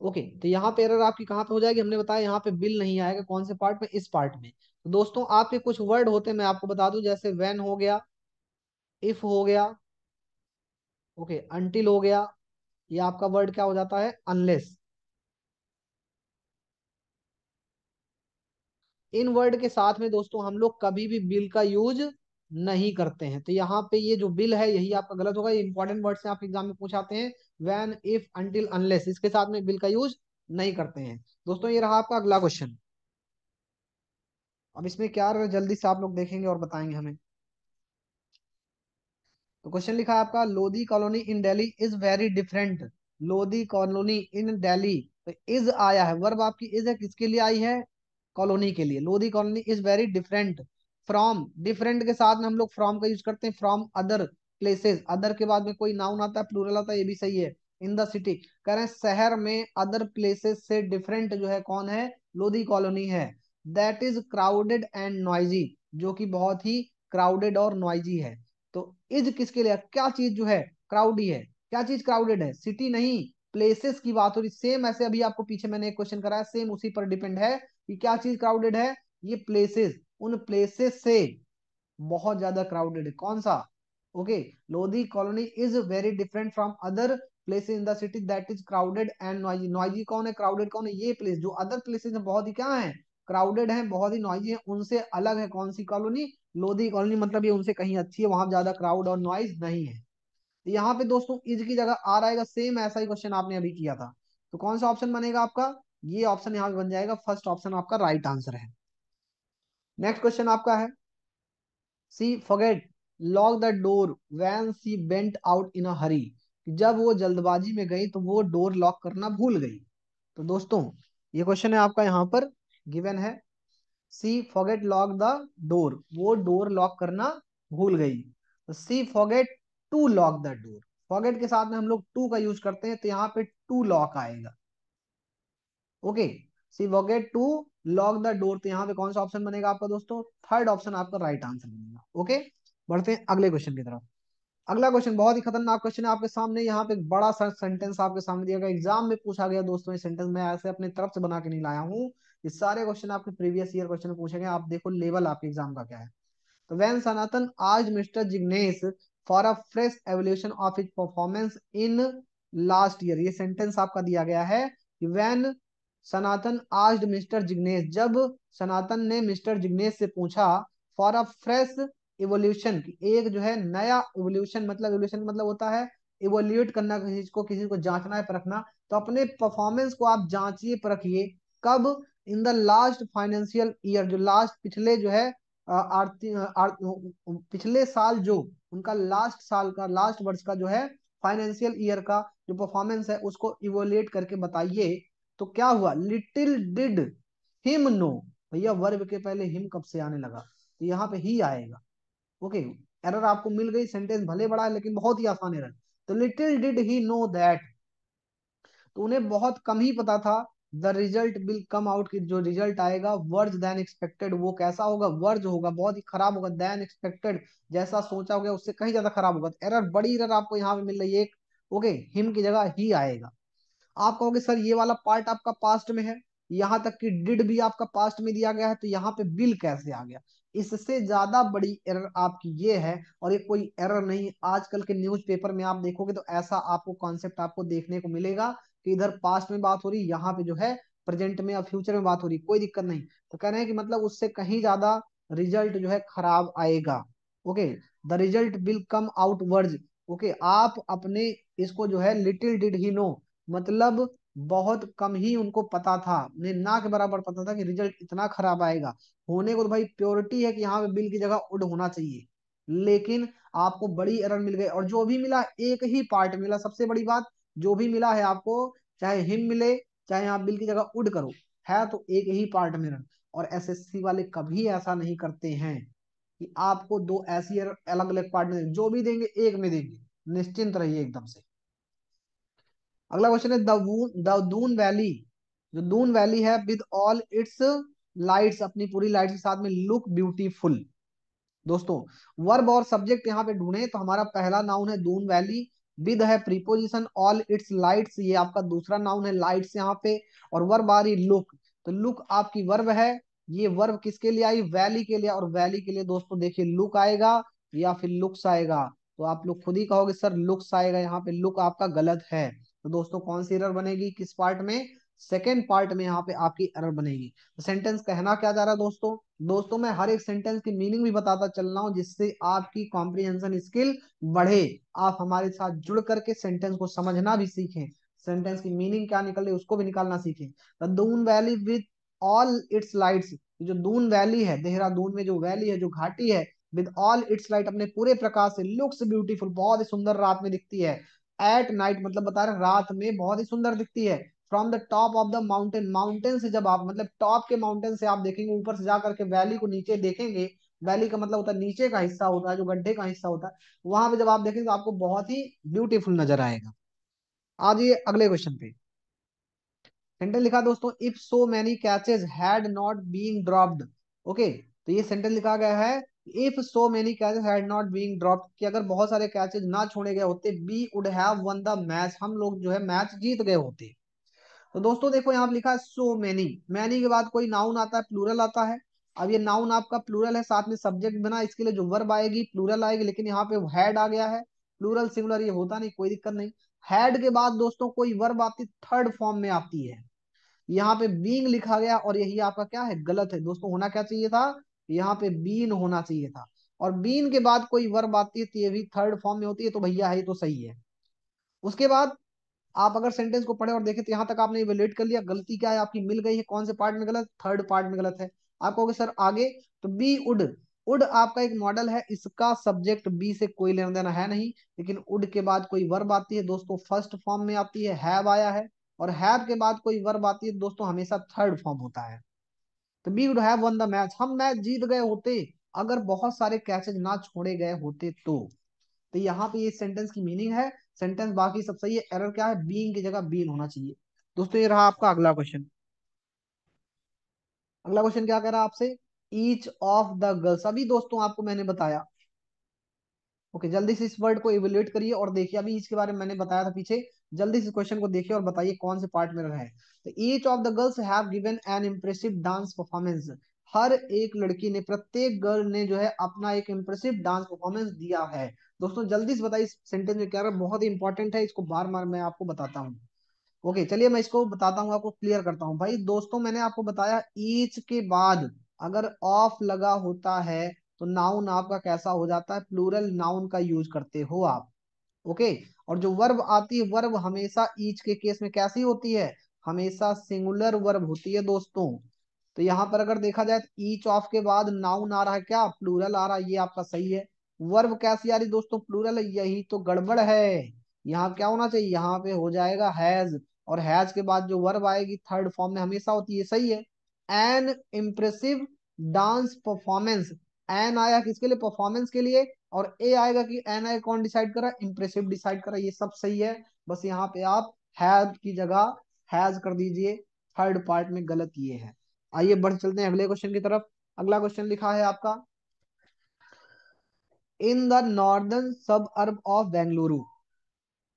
ओके, तो यहाँ पे एरर आपकी कहाँ पे हो जाएगी, हमने बताया यहाँ पे बिल नहीं आएगा, कौन से पार्ट में, इस पार्ट में। तो दोस्तों आपके कुछ वर्ड होते हैं, मैं आपको बता दूं, जैसे व्हेन हो गया, इफ हो गया, ओके, अंटिल हो गया, ये आपका वर्ड क्या हो जाता है, अनलेस। इन वर्ड के साथ में दोस्तों हम लोग कभी भी बिल का यूज नहीं करते हैं। तो यहाँ पे ये जो बिल है यही आपका गलत होगा, ये इंपॉर्टेंट वर्ड से आप एग्जाम में पूछाते हैं, व्हेन, इफ, अंटिल, अनलेस, इसके साथ में बिल का यूज नहीं करते हैं। दोस्तों ये रहा आपका अगला क्वेश्चन। अब इसमें क्या जल्दी से आप लोग देखेंगे और बताएंगे हमें। तो क्वेश्चन लिखा है आपका, Lodhi colony in Delhi is very different. Lodhi colony इन दिल्ली, तो इज आया है, वर्ब आपकी इज है, किसके लिए आई है, कॉलोनी के लिए। Lodhi colony is very different from, different के साथ में हम लोग फ्रॉम का यूज करते हैं, फ्रॉम अदर प्लेसेस, अदर के बाद में कोई नाउन आता है, प्लूरल आता है, ये भी सही है। इन द सिटी, कह रहे हैं शहर में अदर प्लेसेस से डिफरेंट जो है कौन है, लोधी कॉलोनी है। That is crowded and noisy, जो कि बहुत ही क्राउडेड और नॉइजी है। तो इज किसके लिए, क्या चीज जो है क्राउडी है, क्या चीज क्राउडेड है, सिटी नहीं, प्लेसेस की बात हो रही। सेम ऐसे अभी आपको पीछे मैंने एक क्वेश्चन कराया, सेम उसी पर डिपेंड है कि क्या चीज क्राउडेड है, ये प्लेसेस, उन प्लेसेस से बहुत ज्यादा क्राउडेड है, कौन सा, okay. Lodhi colony is very different from other places in the city that is crowded and noisy. Noisy कौन है, क्राउडेड कौन है, ये प्लेस जो अदर प्लेसेस है बहुत ही क्या है, क्राउडेड है, बहुत ही नॉइजी है, उनसे अलग है कौन सी कॉलोनी, लोधी कॉलोनी, मतलब ये उनसे कहीं अच्छी है, वहां ज्यादा क्राउड और नॉइज नहीं है। तो यहाँ पे दोस्तों इज की जगह आ रहेगा, सेम ऐसा ही क्वेश्चन आपने अभी किया था। तो कौन सा ऑप्शन बनेगा आपका, ये ऑप्शन यहाँ पे बन जाएगा, फर्स्ट ऑप्शन आपका राइट आंसर है। नेक्स्ट क्वेश्चन आपका है, she forget lock the door when she went out in a hurry. जब वो जल्दबाजी में गई तो वो डोर लॉक करना भूल गई। तो दोस्तों ये क्वेश्चन है आपका यहाँ पर गिवन है, she forget lock the door, वो डोर लॉक करना भूल गई। तो she forget to lock the door, forget के साथ में हम लोग टू का यूज करते हैं, तो यहाँ पे टू लॉक आएगा, okay. She forget to lock the door, तो यहाँ पे कौन सा ऑप्शन बनेगा आपका दोस्तों, थर्ड ऑप्शन आपका राइट आंसर बनेगा, ओके। बढ़ते हैं अगले क्वेश्चन की तरफ। अगला क्वेश्चन बहुत ही खतरनाक क्वेश्चन है आपके सामने, यहाँ पे एक बड़ा सा सेंटेंस आपके सामने दिया गया, एग्जाम में पूछा गया दोस्तों, ये सेंटेंस मैं ऐसे अपने तरफ से बना के नहीं लाया हूँ, ये सारे क्वेश्चन आपके प्रीवियस ईयर क्वेश्चन में पूछे गए, आप देखो लेवल आपके एग्जाम का क्या है। तो when Sanatan asked Mr. Jignesh for a fresh evaluation of his performance in last year, ये सेंटेंस आपका दिया गया है कि when Sanatan asked Mr. Jignesh, जब सनातन ने मिस्टर जिग्नेश से पूछा for a fresh evaluation, एक जो है नया evaluation, मतलब evaluation मतलब होता है इवोल्यूट करना, किसी को जांचना है परखना, तो अपने परफॉर्मेंस को आप जांचिए परखिए, कब, in the last financial year, जो लास्ट पिछले जो है पिछले साल जो उनका लास्ट साल का, लास्ट वर्ष का जो है फाइनेंशियल ईयर का जो परफॉर्मेंस है उसको इवोल्यूट करके बताइए। तो क्या हुआ, लिटिल डिड हिम नो, भैया वर्ब के पहले हिम कब से आने लगा, तो यहाँ पे ही आएगा, ओके। एरर आपको मिल गई, सेंटेंस भले बड़ा है लेकिन बहुत ही आसान एरर। तो little did he know that, तो उन्हें बहुत कम ही पता था, the result will come out, की जो रिजल्ट आएगा वर्ज देन एक्सपेक्टेड, वो कैसा होगा, वर्ज होगा, बहुत ही खराब होगा, देन एक्सपेक्टेड, जैसा सोचा होगा उससे कहीं ज्यादा खराब होगा। एरर, बड़ी एरर आपको यहाँ पे मिल रही है एक, ओके, हिम की जगह ही आएगा। आप कहोगे सर ये वाला पार्ट आपका पास्ट में है, यहाँ तक कि डिड भी आपका पास्ट में दिया गया है, तो यहाँ पे बिल कैसे आ गया, इससे ज्यादा बड़ी एरर आपकी ये है। और ये कोई एरर नहीं, आजकल के न्यूज़पेपर में आप देखोगे तो ऐसा आपको कॉन्सेप्ट आपको देखने को मिलेगा कि इधर पास्ट में बात हो रही, यहाँ पे जो है प्रेजेंट में और फ्यूचर में बात हो रही, कोई दिक्कत नहीं। तो कह रहे हैं कि मतलब उससे कहीं ज्यादा रिजल्ट जो है खराब आएगा, okay. The result will come out verge, okay. आप अपने इसको जो है लिटिल डिड ही नो, मतलब बहुत कम ही उनको पता था, उन्हें ना के बराबर पता था कि रिजल्ट इतना खराब आएगा। होने को तो भाई प्योरिटी है कि यहाँ पे बिल की जगह उड होना चाहिए, लेकिन आपको बड़ी एरर मिल गई, और जो भी मिला एक ही पार्ट मिला, सबसे बड़ी बात, जो भी मिला है आपको चाहे हिम मिले, चाहे आप बिल की जगह उड करो, है तो एक ही पार्ट में रन। और एसएससी वाले कभी ऐसा नहीं करते हैं कि आपको दो ऐसी अलग अलग पार्ट में जो भी देंगे एक में देंगे, निश्चिंत रहिए एकदम से। अगला क्वेश्चन है द दून वैली, जो दून वैली है विद ऑल इट्स लाइट्स, अपनी पूरी लाइट्स के साथ में लुक ब्यूटीफुल। दोस्तों वर्ब और सब्जेक्ट यहाँ पे ढूंढे तो हमारा पहला नाउन है दून वैली, विद है प्रीपोजिशन ऑल इट्स लाइट्स, ये आपका दूसरा नाउन है लाइट्स यहाँ पे, और वर्ब आ रही लुक, तो लुक आपकी वर्ब है। ये वर्ब किसके लिए आई, वैली के लिए, और वैली के लिए दोस्तों देखिए लुक आएगा या फिर लुक्स आएगा, तो आप लोग खुद ही कहोगे सर लुक्स आएगा, यहाँ पे लुक आपका गलत है। तो दोस्तों कौन सी एरर बनेगी, किस पार्ट में, सेकेंड पार्ट में यहाँ पे आपकी एरर बनेगी। तो सेंटेंस कहना क्या जा रहा है दोस्तों, दोस्तों मैं हर एक सेंटेंस की मीनिंग भी बताता चल रहा हूँ जिससे आपकी कॉम्प्रिहेंशन स्किल बढ़े, आप हमारे साथ जुड़ करके सेंटेंस को समझना भी सीखें, सेंटेंस की मीनिंग क्या निकल रही है उसको भी निकालना सीखें। The Doon valley with all it's lights, जो दून वैली है, देहरादून में जो वैली है, जो घाटी है, विद ऑल इट्स लाइट, अपने पूरे प्रकाश से, लुक्स ब्यूटीफुल, बहुत ही सुंदर रात में दिखती है, एट नाइट मतलब बता रहे रात में बहुत ही सुंदर दिखती है, from the top of the mountain, mountain से जब आप मतलब टॉप के माउंटेन से आप देखेंगे, ऊपर से जाकर के वैली को नीचे देखेंगे, वैली का मतलब होता है नीचे का हिस्सा होता है, जो गड्ढे का हिस्सा होता है, वहां पे जब आप देखेंगे तो आपको बहुत ही ब्यूटीफुल नजर आएगा। आ जाइए अगले क्वेश्चन पे। सेंटेंस लिखा दोस्तों, if so many catches had not been dropped. Okay, तो ये सेंटेंस लिखा गया है, if so many catches had not been dropped, कि अगर बहुत सारे कैचेज ना छोड़े गए होते, we would have won the match, हम लोग जो है मैच जीत गए होते। तो दोस्तों देखो यहाँ पे लिखा है सो मैनी, मैनी के बाद कोई नाउन आता है, प्लूरल आता है। अब ये नाउन आपका प्लूरल है, साथ में सब्जेक्ट बना, इसके लिए जो वर्ब आएगी प्लूरल आएगी, लेकिन यहाँ पे हैड आ गया है, प्लूरल सिंगुलर ये होता नहीं, कोई दिक्कत नहीं। हैड के बाद दोस्तों कोई वर्ब आती, थर्ड फॉर्म में आती है, यहाँ पे बीइंग लिखा गया और यही आपका क्या है, गलत है दोस्तों, होना क्या चाहिए था, यहाँ पे बीन होना चाहिए था। और बीन के बाद कोई वर्ब आती है तो ये भी थर्ड फॉर्म में होती है, तो भैया है तो सही है। उसके बाद आप अगर सेंटेंस को पढ़े और देखें तो यहाँ तक आपने इवेल्युएट कर लिया, गलती क्या है आपकी मिल गई है, कौन से पार्ट में गलत, थर्ड पार्ट में गलत है। आप कहोगे सर आगे, तो बी उड, उड आपका एक मॉडल है, इसका सब्जेक्ट बी से कोई लेना देना है नहीं, लेकिन उड के बाद कोई वर्ब आती है दोस्तों फर्स्ट फॉर्म में आती है, हैव आया है, और हैव के बाद कोई वर्ब आती है दोस्तों हमेशा थर्ड फॉर्म होता है। तो we would have won the match, हम मैच जीत गए होते अगर बहुत सारे कैचेज ना छोड़े गए होते तो यहाँ पे ये सेंटेंस की मीनिंग है, सेंटेंस बाकी सब सही है, एरर क्या है, बीइंग की जगह बीन होना चाहिए। दोस्तों ये रहा आपका अगला क्वेश्चन। अगला क्वेश्चन क्या कह रहा है आपसे, ईच ऑफ द गर्ल्स, अभी दोस्तों आपको मैंने बताया, ओके जल्दी से इस वर्ड को इवेल्युएट करिए और देखिए, अभी इसके बारे में मैंने बताया था पीछे, जल्दी से क्वेश्चन को देखिए और बताइए कौन से पार्ट में रहा है। तो each of the girls have given an impressive dance performance, हर एक लड़की ने, प्रत्येक गर्ल ने जो है अपना एक इम्प्रेसिव डांस परफॉर्मेंस दिया है। दोस्तों जल्दी से बताइए इस सेंटेंस में क्या रहा है, बहुत ही इंपॉर्टेंट है, इसको बार बार मैं आपको बताता हूँ। ओके चलिए मैं इसको बताता हूँ, आपको क्लियर करता हूँ। भाई दोस्तों मैंने आपको बताया ईच के बाद अगर ऑफ लगा होता है तो नाउन आपका कैसा हो जाता है, प्लूरल नाउन का यूज करते हो आप। ओके, और जो वर्ब आती है, वर्ब हमेशा ईच के केस में कैसी होती है, हमेशा सिंगुलर वर्ब होती है दोस्तों। तो यहाँ पर अगर देखा जाए तो ईच ऑफ के बाद नाउन आ रहा है, क्या प्लूरल आ रहा है, ये आपका सही है। वर्ब कैसी आ रही दोस्तों, प्लूरल, यही तो गड़बड़ है। यहाँ क्या होना चाहिए, यहाँ पे हो जाएगा हैज, और हैज के बाद जो वर्ब आएगी थर्ड फॉर्म में हमेशा होती है, सही है। An impressive dance performance, an आया किसके लिए, परफॉर्मेंस के लिए, और ए आएगा कि एन आई कौन डिसाइड करा, इम्प्रेसिव डिसाइड करा, ये सब सही है। बस यहाँ पे आप हैज की जगह हैज कर दीजिए, थर्ड पार्ट में गलत ये है। आइए बढ़ चलते हैं अगले क्वेश्चन की तरफ। अगला क्वेश्चन लिखा है आपका, इन द नॉर्दर्न सब अर्ब ऑफ बेंगलुरु,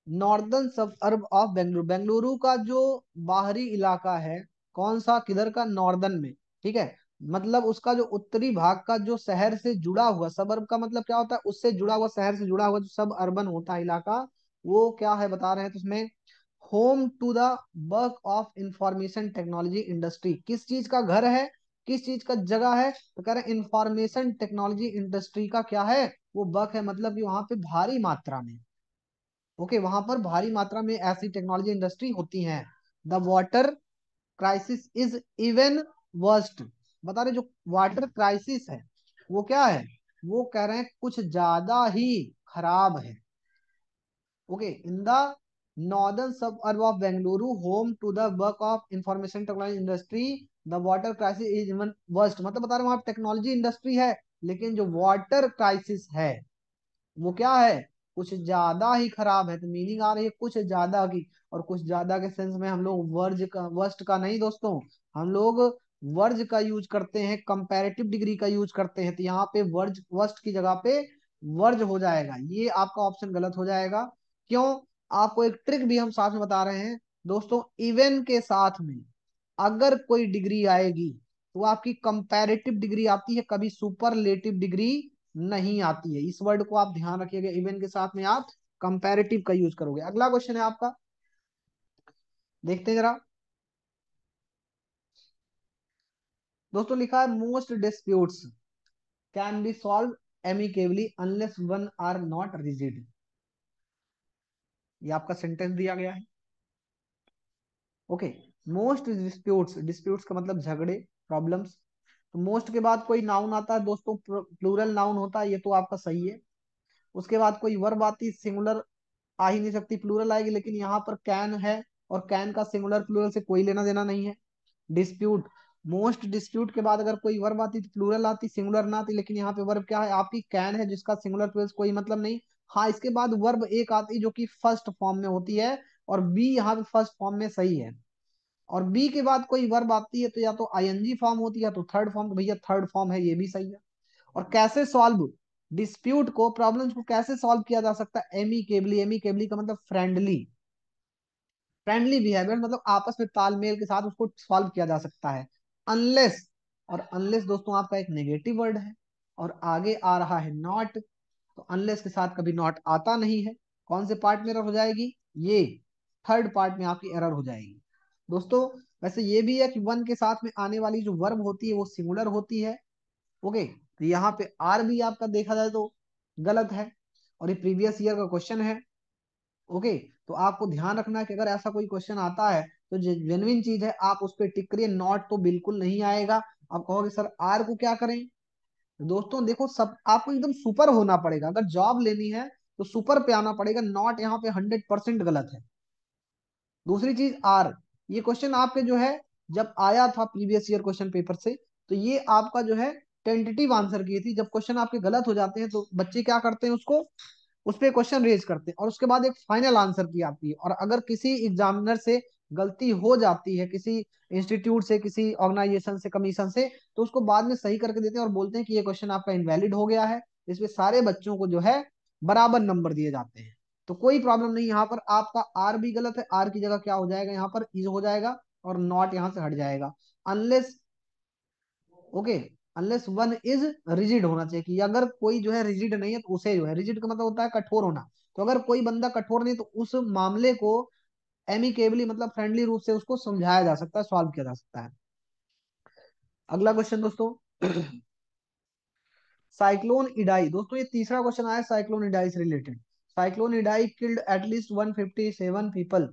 नॉर्दर्न सब अर्ब ऑफ बेंगलुरु, बेंगलुरु का जो बाहरी इलाका है, कौन सा, किधर का, नॉर्दर्न में, ठीक है, मतलब उसका जो उत्तरी भाग का जो शहर से जुड़ा हुआ, सबअर्ब का मतलब क्या होता है, उससे जुड़ा हुआ, शहर से जुड़ा हुआ जो सब अर्बन होता है इलाका, वो क्या है बता रहे हैं, तो उसमें home to the work of information technology industry, किस चीज का घर है, किस चीज का जगह है, तो कह रहे हैं इंफॉर्मेशन टेक्नोलॉजी इंडस्ट्री का क्या है, वो वर्क है, मतलब कि वहां पे भारी मात्रा में, ओके वहां पर भारी मात्रा में ऐसी टेक्नोलॉजी इंडस्ट्री होती हैं। The water crisis is even worst, बता रहे जो वाटर क्राइसिस है वो क्या है, वो कह रहे हैं कुछ ज्यादा ही खराब है। Okay in the northern suburb of Bengaluru home to the work of information technology industry, the water crisis is even worst. मतलब बता रहे हैं वहां टेक्नोलॉजी इंडस्ट्री है, लेकिन जो वाटर क्राइसिस है वो क्या है, कुछ ज्यादा ही खराब है। तो मीनिंग आ रही है कुछ ज्यादा की। और कुछ ज्यादा के सेंस में हम लोग वर्ज का, वर्स्ट का नहीं दोस्तों, हम लोग वर्ज का यूज करते हैं, कंपैरेटिव डिग्री का यूज करते हैं। तो यहाँ पे वर्ज, वर्स्ट की जगह पे वर्ज हो जाएगा, ये आपका ऑप्शन गलत हो जाएगा। क्यों? आपको एक ट्रिक भी हम साथ में बता रहे हैं दोस्तों। इवन के साथ में अगर कोई डिग्री आएगी तो आपकी कंपैरेटिव डिग्री आती है, कभी सुपरलेटिव डिग्री नहीं आती है। इस वर्ड को आप ध्यान रखिएगा, इवन के साथ में आप कंपैरेटिव का यूज करोगे। अगला क्वेश्चन है आपका, देखते हैं जरा। दोस्तों लिखा है most disputes can be solve amicably unless one are not rigid. ये आपका सेंटेंस दिया गया है। ओके, मोस्ट डिस्प्यूट्स, डिस्प्यूट्स का मतलब झगड़े, प्रॉब्लम्स। तो मोस्ट के बाद कोई नाउन आता है दोस्तों, प्लूरल नाउन होता है, ये तो आपका सही है। उसके बाद कोई वर्ब आती, सिंगुलर आ ही नहीं सकती, प्लूरल आएगी। लेकिन यहाँ पर कैन है, और कैन का सिंगुलर प्लूरल से कोई लेना देना नहीं है। डिस्प्यूट, मोस्ट डिस्प्यूट के बाद अगर कोई वर्ब आती तो प्लूरल आती, सिंगुलर ना आती। लेकिन यहाँ पे वर्ब क्या है आपकी, कैन है, जिसका सिंगुलर प्लूरल से कोई मतलब नहीं। हाँ, इसके बाद वर्ब एक आती जो कि फर्स्ट फॉर्म में होती है, और बी यहाँ पे फर्स्ट फॉर्म में सही है। और बी के बाद कोई वर्ब आती है तो या तो आईएनजी फॉर्म होती है या तो थर्ड फॉर्म, तो भैया थर्ड फॉर्म है, ये भी सही है। और कैसे सॉल्व, डिस्प्यूट को, प्रॉब्लम्स को कैसे सॉल्व किया जा सकता है, एमिकेबली। एमिकेबली का मतलब फ्रेंडली, फ्रेंडली बिहेवियर, मतलब आपस में तालमेल के साथ उसको सॉल्व किया जा सकता है। अनलेस, और अनलेस दोस्तों आपका एक नेगेटिव वर्ड है, और आगे आ रहा है नॉट। तो अनलेस के साथ कभी नॉट आता नहीं है। कौन से पार्ट में एरर हो जाएगी, ये थर्ड पार्ट में आपकी एरर हो जाएगी दोस्तों। वैसे ये भी है कि वन के साथ में आने वाली जो वर्ब होती है वो सिंगुलर होती है। ओके, तो यहाँ पे आर भी आपका देखा जाए तो गलत है, और ये प्रीवियस ईयर का क्वेश्चन है। ओके, तो आपको ध्यान रखना है कि अगर ऐसा कोई क्वेश्चन आता है तो जेन्युइन चीज है, आप उस पर टिक करिए, नॉट तो बिल्कुल नहीं आएगा। आप कहोगे सर आर को क्या करें। दोस्तों देखो, सब आपको एकदम सुपर होना पड़ेगा, अगर जॉब लेनी है तो सुपर पे आना पड़ेगा, नॉट यहाँ पे 100% गलत है। दूसरी चीज आर, ये क्वेश्चन आपके जो है जब आया था प्रीवियस ईयर क्वेश्चन पेपर से, तो ये आपका जो है टेंटेटिव आंसर की थी। जब क्वेश्चन आपके गलत हो जाते हैं तो बच्चे क्या करते हैं, उसको उस पर क्वेश्चन रेज करते हैं, और उसके बाद एक फाइनल आंसर की आती है। और अगर किसी एग्जामिनर से गलती हो जाती है, किसी इंस्टीट्यूट से, किसी ऑर्गेनाइजेशन से, कमीशन से, तो उसको बाद में सही करके देते हैं और बोलते हैं कि ये क्वेश्चन आपका इनवैलिड हो गया है। इसमें सारे बच्चों को जो है बराबर नंबर दिए जाते हैं। तो कोई प्रॉब्लम नहीं, यहाँ पर आपका आर भी गलत है, आर की जगह क्या हो जाएगा, यहाँ पर इज हो जाएगा, और नॉट यहाँ से हट जाएगा। Unless, okay, unless one is rigid होना चाहिए, कि अगर कोई जो है रिजिड नहीं है तो उसे जो है, रिजिड का मतलब होता है कठोर होना, तो अगर कोई बंदा कठोर नहीं तो उस मामले को एमिकेबली मतलब फ्रेंडली रूप से उसको समझाया जा सकता है, सॉल्व किया जा सकता है। अगला क्वेश्चन दोस्तों, साइक्लोन इडाई। दोस्तों ये तीसरा क्वेश्चन आया साइक्लोन इडाई से related. Cyclone Idai killed at least 157 people.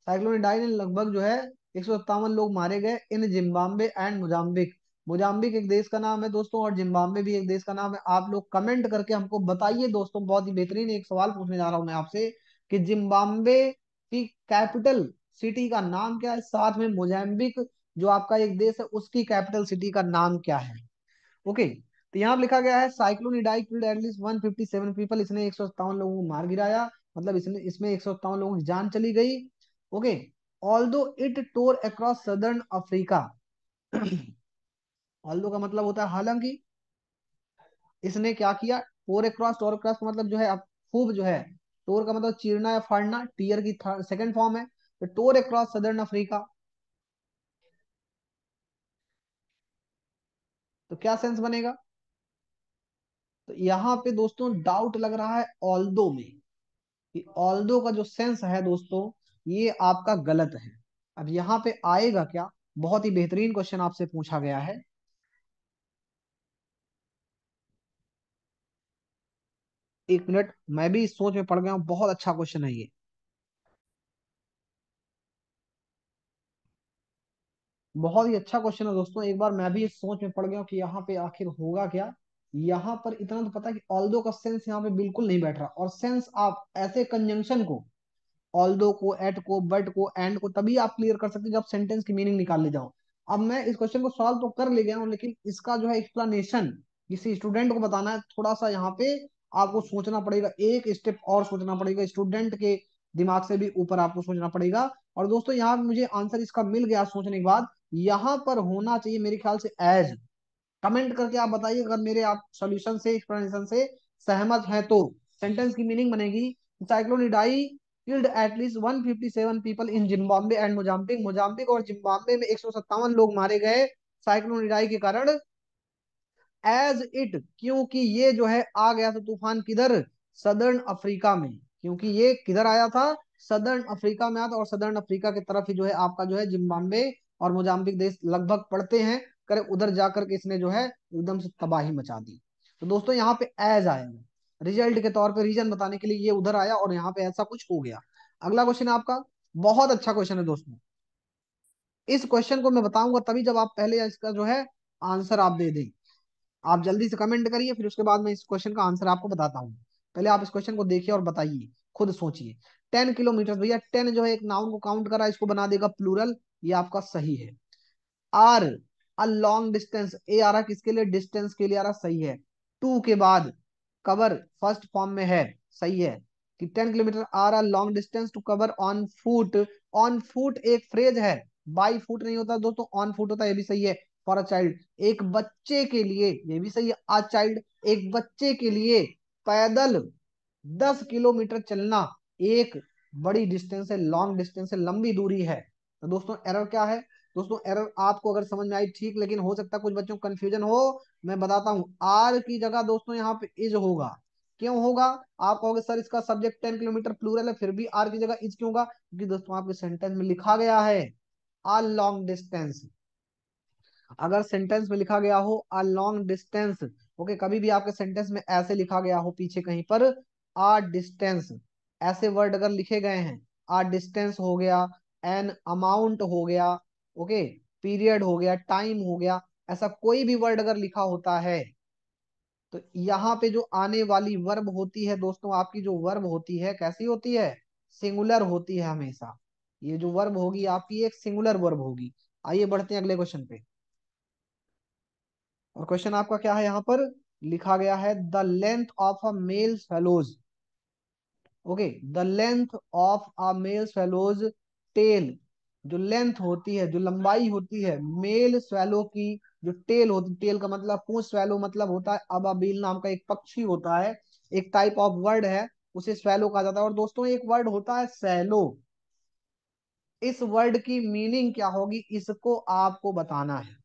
Cyclone Idai ने लगभग जो है 157 लोग मारे गए इन जिम्बाब्वे एंड मोजाम्बिक। मोजाम्बिक एक देश का नाम है दोस्तों, और जिम्बाब्वे भी एक देश का नाम है। आप लोग कमेंट करके हमको बताइए दोस्तों, बहुत ही बेहतरीन एक सवाल पूछने जा रहा हूं मैं आपसे, कि जिम्बाब्वे की कैपिटल सिटी का नाम क्या है, साथ में मोजाम्बिक जो आपका एक देश है उसकी कैपिटल सिटी का नाम क्या है। ओके, तो यहाँ लिखा गया है cyclone Idai killed at least 157 people. इसने 157 लोगों को मार गिराया, मतलब इसने इसमें 157 लोगों की जान चली गई। Okay, although it tore across southern Africa. Although का मतलब होता है हालांकि, इसने क्या किया, टोर अक्रॉस का मतलब जो है खूब जो है, टोर का मतलब चीरना या फाड़ना, टीयर की सेकंड फॉर्म है, तो टोर अक्रॉस सदर्न अफ्रीका। तो क्या सेंस बनेगा, तो यहाँ पे दोस्तों डाउट लग रहा है ऑल्दो में, कि ऑल्दो का जो सेंस है दोस्तों ये आपका गलत है। अब यहाँ पे आएगा क्या, बहुत ही बेहतरीन क्वेश्चन आपसे पूछा गया है। एक मिनट, मैं भी इस सोच में पड़ गया हूँ, बहुत अच्छा क्वेश्चन है ये, बहुत ही अच्छा क्वेश्चन है दोस्तों। एक बार मैं भी इस सोच में पड़ गया हूँ कि यहाँ पे आखिर होगा क्या। यहाँ पर इतना तो पता है कि ऑल्दो का सेंस यहाँ पे बिल्कुल नहीं बैठ रहा, और सेंस आप ऐसे कंजंक्शन को ऑल्दो को, एट को, बट को, एंड को तभी आप क्लियर कर सकते हैं जब सेंटेंस की मीनिंग निकाल ले जाओ। अब मैं इस क्वेश्चन को सॉल्व तो कर ले गया हूँ, लेकिन इसका जो है एक्सप्लेनेशन किसी स्टूडेंट को बताना है, थोड़ा सा यहाँ पे आपको सोचना पड़ेगा, एक स्टेप और सोचना पड़ेगा, स्टूडेंट के दिमाग से भी ऊपर आपको सोचना पड़ेगा। और दोस्तों यहाँ पे मुझे आंसर इसका मिल गया सोचने के बाद, यहाँ पर होना चाहिए मेरे ख्याल से एज। कमेंट करके आप बताइए अगर मेरे आप सॉल्यूशन से, एक्सप्लेनेशन से सहमत हैं तो। सेंटेंस की मीनिंग बनेगी, cyclone Idai killed at least 157 people in Zimbabwe and Mozambique. Mozambique और जिम्बाब्वे में 157 लोग मारे गए साइक्लोनिडाई के कारण। एज इट, क्योंकि ये जो है आ गया था तूफान किधर, सदर्न अफ्रीका में। क्योंकि ये किधर आया था, सदर्न अफ्रीका में आया था, और सदर्न अफ्रीका की तरफ ही जो है आपका जो है जिम्बाब्वे और मोजाम्बिक देश लगभग पड़ते हैं। करे उधर जाकर के इसने जो है एकदम से तबाही मचा दी। तो दोस्तों यहाँ पे एज आएगा, रिजल्ट के तौर पे, रीजन बताने के लिए ये उधर आया और यहाँ पे ऐसा कुछ हो गया। अगला क्वेश्चन है आपका, बहुत अच्छा क्वेश्चन है दोस्तों। इस क्वेश्चन को मैं बताऊंगा तभी जब आप पहले इसका जो है आंसर आप दे दें। आप जल्दी से कमेंट करिए, फिर उसके बाद मैं इस क्वेश्चन का आंसर आपको बताता हूँ। पहले आप इस क्वेश्चन को देखिए और बताइए, खुद सोचिए। 10 किलोमीटर, भैया 10 जो है एक नाउन को काउंट करा, इसको बना देगा प्लूरल, ये आपका सही है। आर, अ लॉन्ग डिस्टेंस, ए आ रहा किसके लिए, डिस्टेंस के लिए आ रहा, सही है। टू के बाद कवर फर्स्ट फॉर्म में है, सही है। कि 10 kilometre are a long distance to cover on foot. On foot एक फ्रेज है, बाई फुट नहीं होता दोस्तों, ऑन फुट होता है, ये भी सही है। फॉर अ चाइल्ड, एक बच्चे के लिए, ये भी सही है। अ चाइल्ड, एक बच्चे के लिए पैदल 10 किलोमीटर चलना एक बड़ी डिस्टेंस है, लॉन्ग डिस्टेंस है, लंबी दूरी है। तो दोस्तों एरर क्या है, दोस्तों एरर आपको अगर समझ में आई ठीक, लेकिन हो सकता है कुछ बच्चों को कंफ्यूजन हो। मैं बताता हूँ, आर की जगह दोस्तों यहाँ पे इज होगा। क्यों होगा, आप कहोगे सर इसका सब्जेक्ट 10 किलोमीटर प्लूरल है, फिर भी आर की जगह इज क्यों होगा, क्योंकि दोस्तों आपके सेंटेंस में लिखा गया है आ लॉन्ग डिस्टेंस। अगर सेंटेंस में लिखा गया हो अ लॉन्ग डिस्टेंस, ओके, कभी भी आपके सेंटेंस में ऐसे लिखा गया हो पीछे कहीं पर आ डिस्टेंस, ऐसे वर्ड अगर लिखे गए हैं, आ डिस्टेंस हो गया, एन अमाउंट हो गया, ओके, पीरियड हो गया, टाइम हो गया, ऐसा कोई भी वर्ड अगर लिखा होता है, तो यहाँ पे जो आने वाली वर्ब होती है दोस्तों, आपकी जो वर्ब होती है कैसी होती है, सिंगुलर होती है हमेशा। ये जो वर्ब होगी आपकी एक सिंगुलर वर्ब होगी। आइए बढ़ते हैं अगले क्वेश्चन पे। और क्वेश्चन आपका क्या है, यहाँ पर लिखा गया है the length of a male fellows, okay, the length of a male fellows tail. जो लेंथ होती है, जो लंबाई होती है मेल स्वैलो की, जो टेल होती, टेल का मतलब पूंछ, स्वैलो मतलब होता है अबाबील नाम का एक पक्षी होता है, एक टाइप ऑफ वर्ड है, उसे स्वैलो कहा जाता है। और दोस्तों एक वर्ड होता है सैलो, इस वर्ड की मीनिंग क्या होगी इसको आपको बताना है।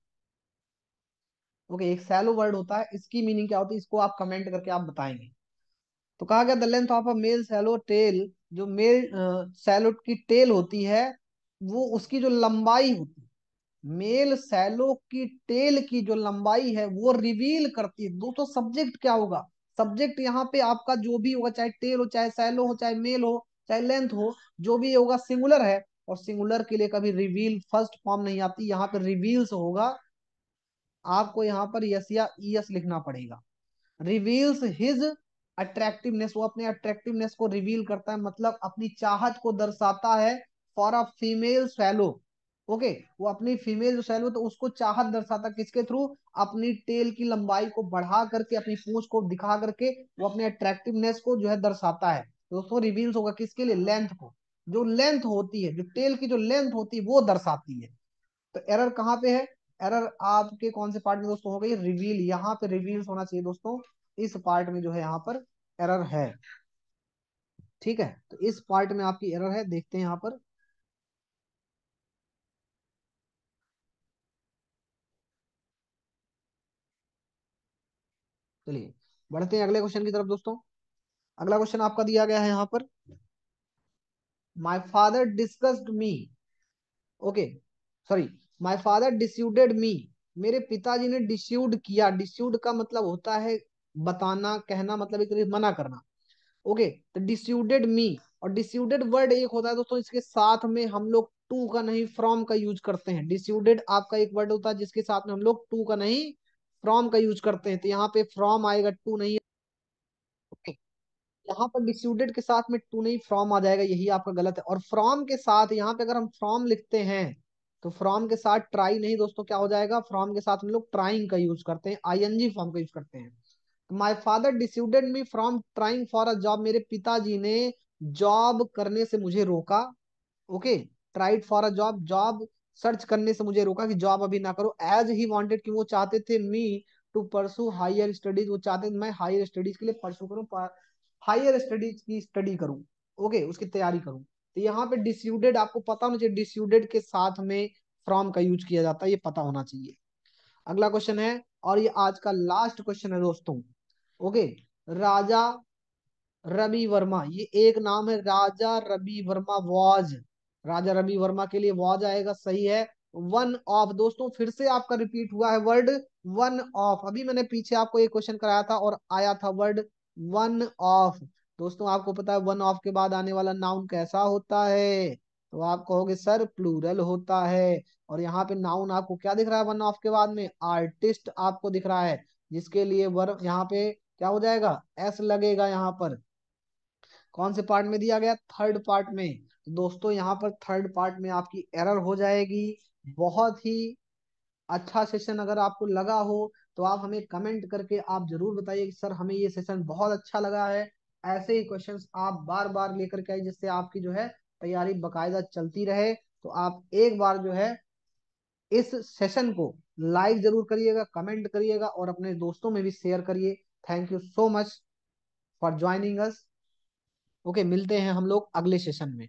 ओके, एक सैलो वर्ड होता है, इसकी मीनिंग क्या होती है इसको आप कमेंट करके आप बताएंगे। तो कहा गया the length of a male swallow tail, जो मेल सैलो की टेल होती है, वो उसकी जो लंबाई होती है, मेल सैलो की टेल की जो लंबाई है वो रिवील करती है। दोस्तों सब्जेक्ट क्या होगा, सब्जेक्ट यहाँ पे आपका जो भी होगा, चाहे टेल हो, चाहे सैलो हो, चाहे मेल हो, चाहे लेंथ हो, जो भी होगा सिंगुलर है। और सिंगुलर के लिए कभी रिवील फर्स्ट फॉर्म नहीं आती, यहाँ पे रिवील्स होगा। आपको यहाँ पर यस या ईएस लिखना पड़ेगा। रिवील्स हिज अट्रैक्टिवनेस, वो अपने अट्रैक्टिवनेस को रिवील करता है, मतलब अपनी चाहत को दर्शाता है। For a female swallow, okay, वो अपनी फीमेल जो स्वैलो तो उसको चाहत दर्शाता किसके थ्रू, अपनी टेल की लंबाई को बढ़ा करके, अपनी पूंछ को दिखा करके वो अपने अट्रैक्टिवनेस को जो है दर्शाता है। तो दोस्तों रिवील्स होगा किसके लिए, लेंथ को, जो लेंथ होती है, जो टेल की जो लेंथ होती है वो दर्शाती है। तो एरर कहाँ पे है, एरर आपके कौन से पार्ट में दोस्तों हो गई, रिवील, यहाँ पे रिवील्स होना चाहिए दोस्तों, इस पार्ट में जो है यहाँ पर एरर है। ठीक है, तो इस पार्ट में आपकी एरर है, देखते हैं यहाँ पर। चलिए बढ़ते हैं अगले क्वेश्चन की तरफ दोस्तों। अगला क्वेश्चन आपका दिया गया है यहाँ पर, my father discussed me, okay, sorry, my father dissuaded me, मेरे पिताजी ने डिस्यूड किया। डिस्यूड का मतलब होता है बताना, कहना, मतलब एक तरीके से मना करना। ओके, तो डिस्यूडेड मी, और डिस्यूडेड वर्ड एक होता है दोस्तों, इसके साथ में हम लोग टू का नहीं फ्रॉम का यूज करते हैं। डिस्यूडेड आपका एक वर्ड होता है जिसके साथ में हम लोग टू का नहीं फ्रॉम का यूज करते हैं, तो यहाँ पे फ्रॉम आएगा, टू नहीं। यहाँ पर डिस्यूडेड के साथ में टू नहीं फ्रॉम आ जाएगा, यही आपका गलत है। और फ्रॉम के साथ यहाँ पे अगर हम फ्रॉम लिखते हैं तो फ्रॉम के साथ ट्राई नहीं दोस्तों, क्या हो जाएगा, फ्रॉम के साथ हम लोग ट्राइंग का यूज करते हैं, आईएनजी फॉर्म का यूज करते हैं। My father dissuaded me from trying for a job, मेरे पिताजी ने जॉब करने से मुझे रोका। Okay, tried for a job, job search करने से मुझे रोका कि जॉब अभी ना करो। एज ही वांटेड, कि वो चाहते थे, me to pursue higher studies, वो चाहते थे मैं हायर स्टडीज के लिए परसू करूं, हायर स्टडीज की स्टडी करूं। ओके, उसकी तैयारी करूं। तो यहाँ पे डिस्यूडेड आपको पता होना चाहिए, डिस्यूडेड के साथ में फ्रॉम का यूज किया जाता है, ये पता होना चाहिए। अगला क्वेश्चन है, और ये आज का लास्ट क्वेश्चन है दोस्तों। ओके, राजा रवि वर्मा, ये एक नाम है, राजा रवि वर्मा वॉज, राजा रवि वर्मा के लिए वॉज आएगा, सही है। वन ऑफ, दोस्तों फिर से आपका रिपीट हुआ है वर्ड वन ऑफ, अभी मैंने पीछे आपको एक क्वेश्चन कराया था और आया था वर्ड वन ऑफ। दोस्तों आपको पता है वन ऑफ के बाद आने वाला नाउन कैसा होता है, तो आप कहोगे सर प्लूरल होता है। और यहाँ पे नाउन आपको क्या दिख रहा है वन ऑफ के बाद में, आर्टिस्ट आपको दिख रहा है, जिसके लिए वर्ब यहाँ पे क्या हो जाएगा, एस लगेगा यहाँ पर। कौन से पार्ट में दिया गया, थर्ड पार्ट में। तो दोस्तों यहाँ पर थर्ड पार्ट में आपकी एरर हो जाएगी। बहुत ही अच्छा सेशन अगर आपको लगा हो तो आप हमें कमेंट करके आप जरूर बताइए कि सर हमें ये सेशन बहुत अच्छा लगा है। ऐसे ही क्वेश्चंस आप बार बार लेकर के आइए, जिससे आपकी जो है तैयारी बकायदा चलती रहे। तो आप एक बार जो है इस सेशन को लाइक जरूर करिएगा, कमेंट करिएगा और अपने दोस्तों में भी शेयर करिए। Thank you so much for joining us. Okay, मिलते हैं हम लोग अगले सेशन में।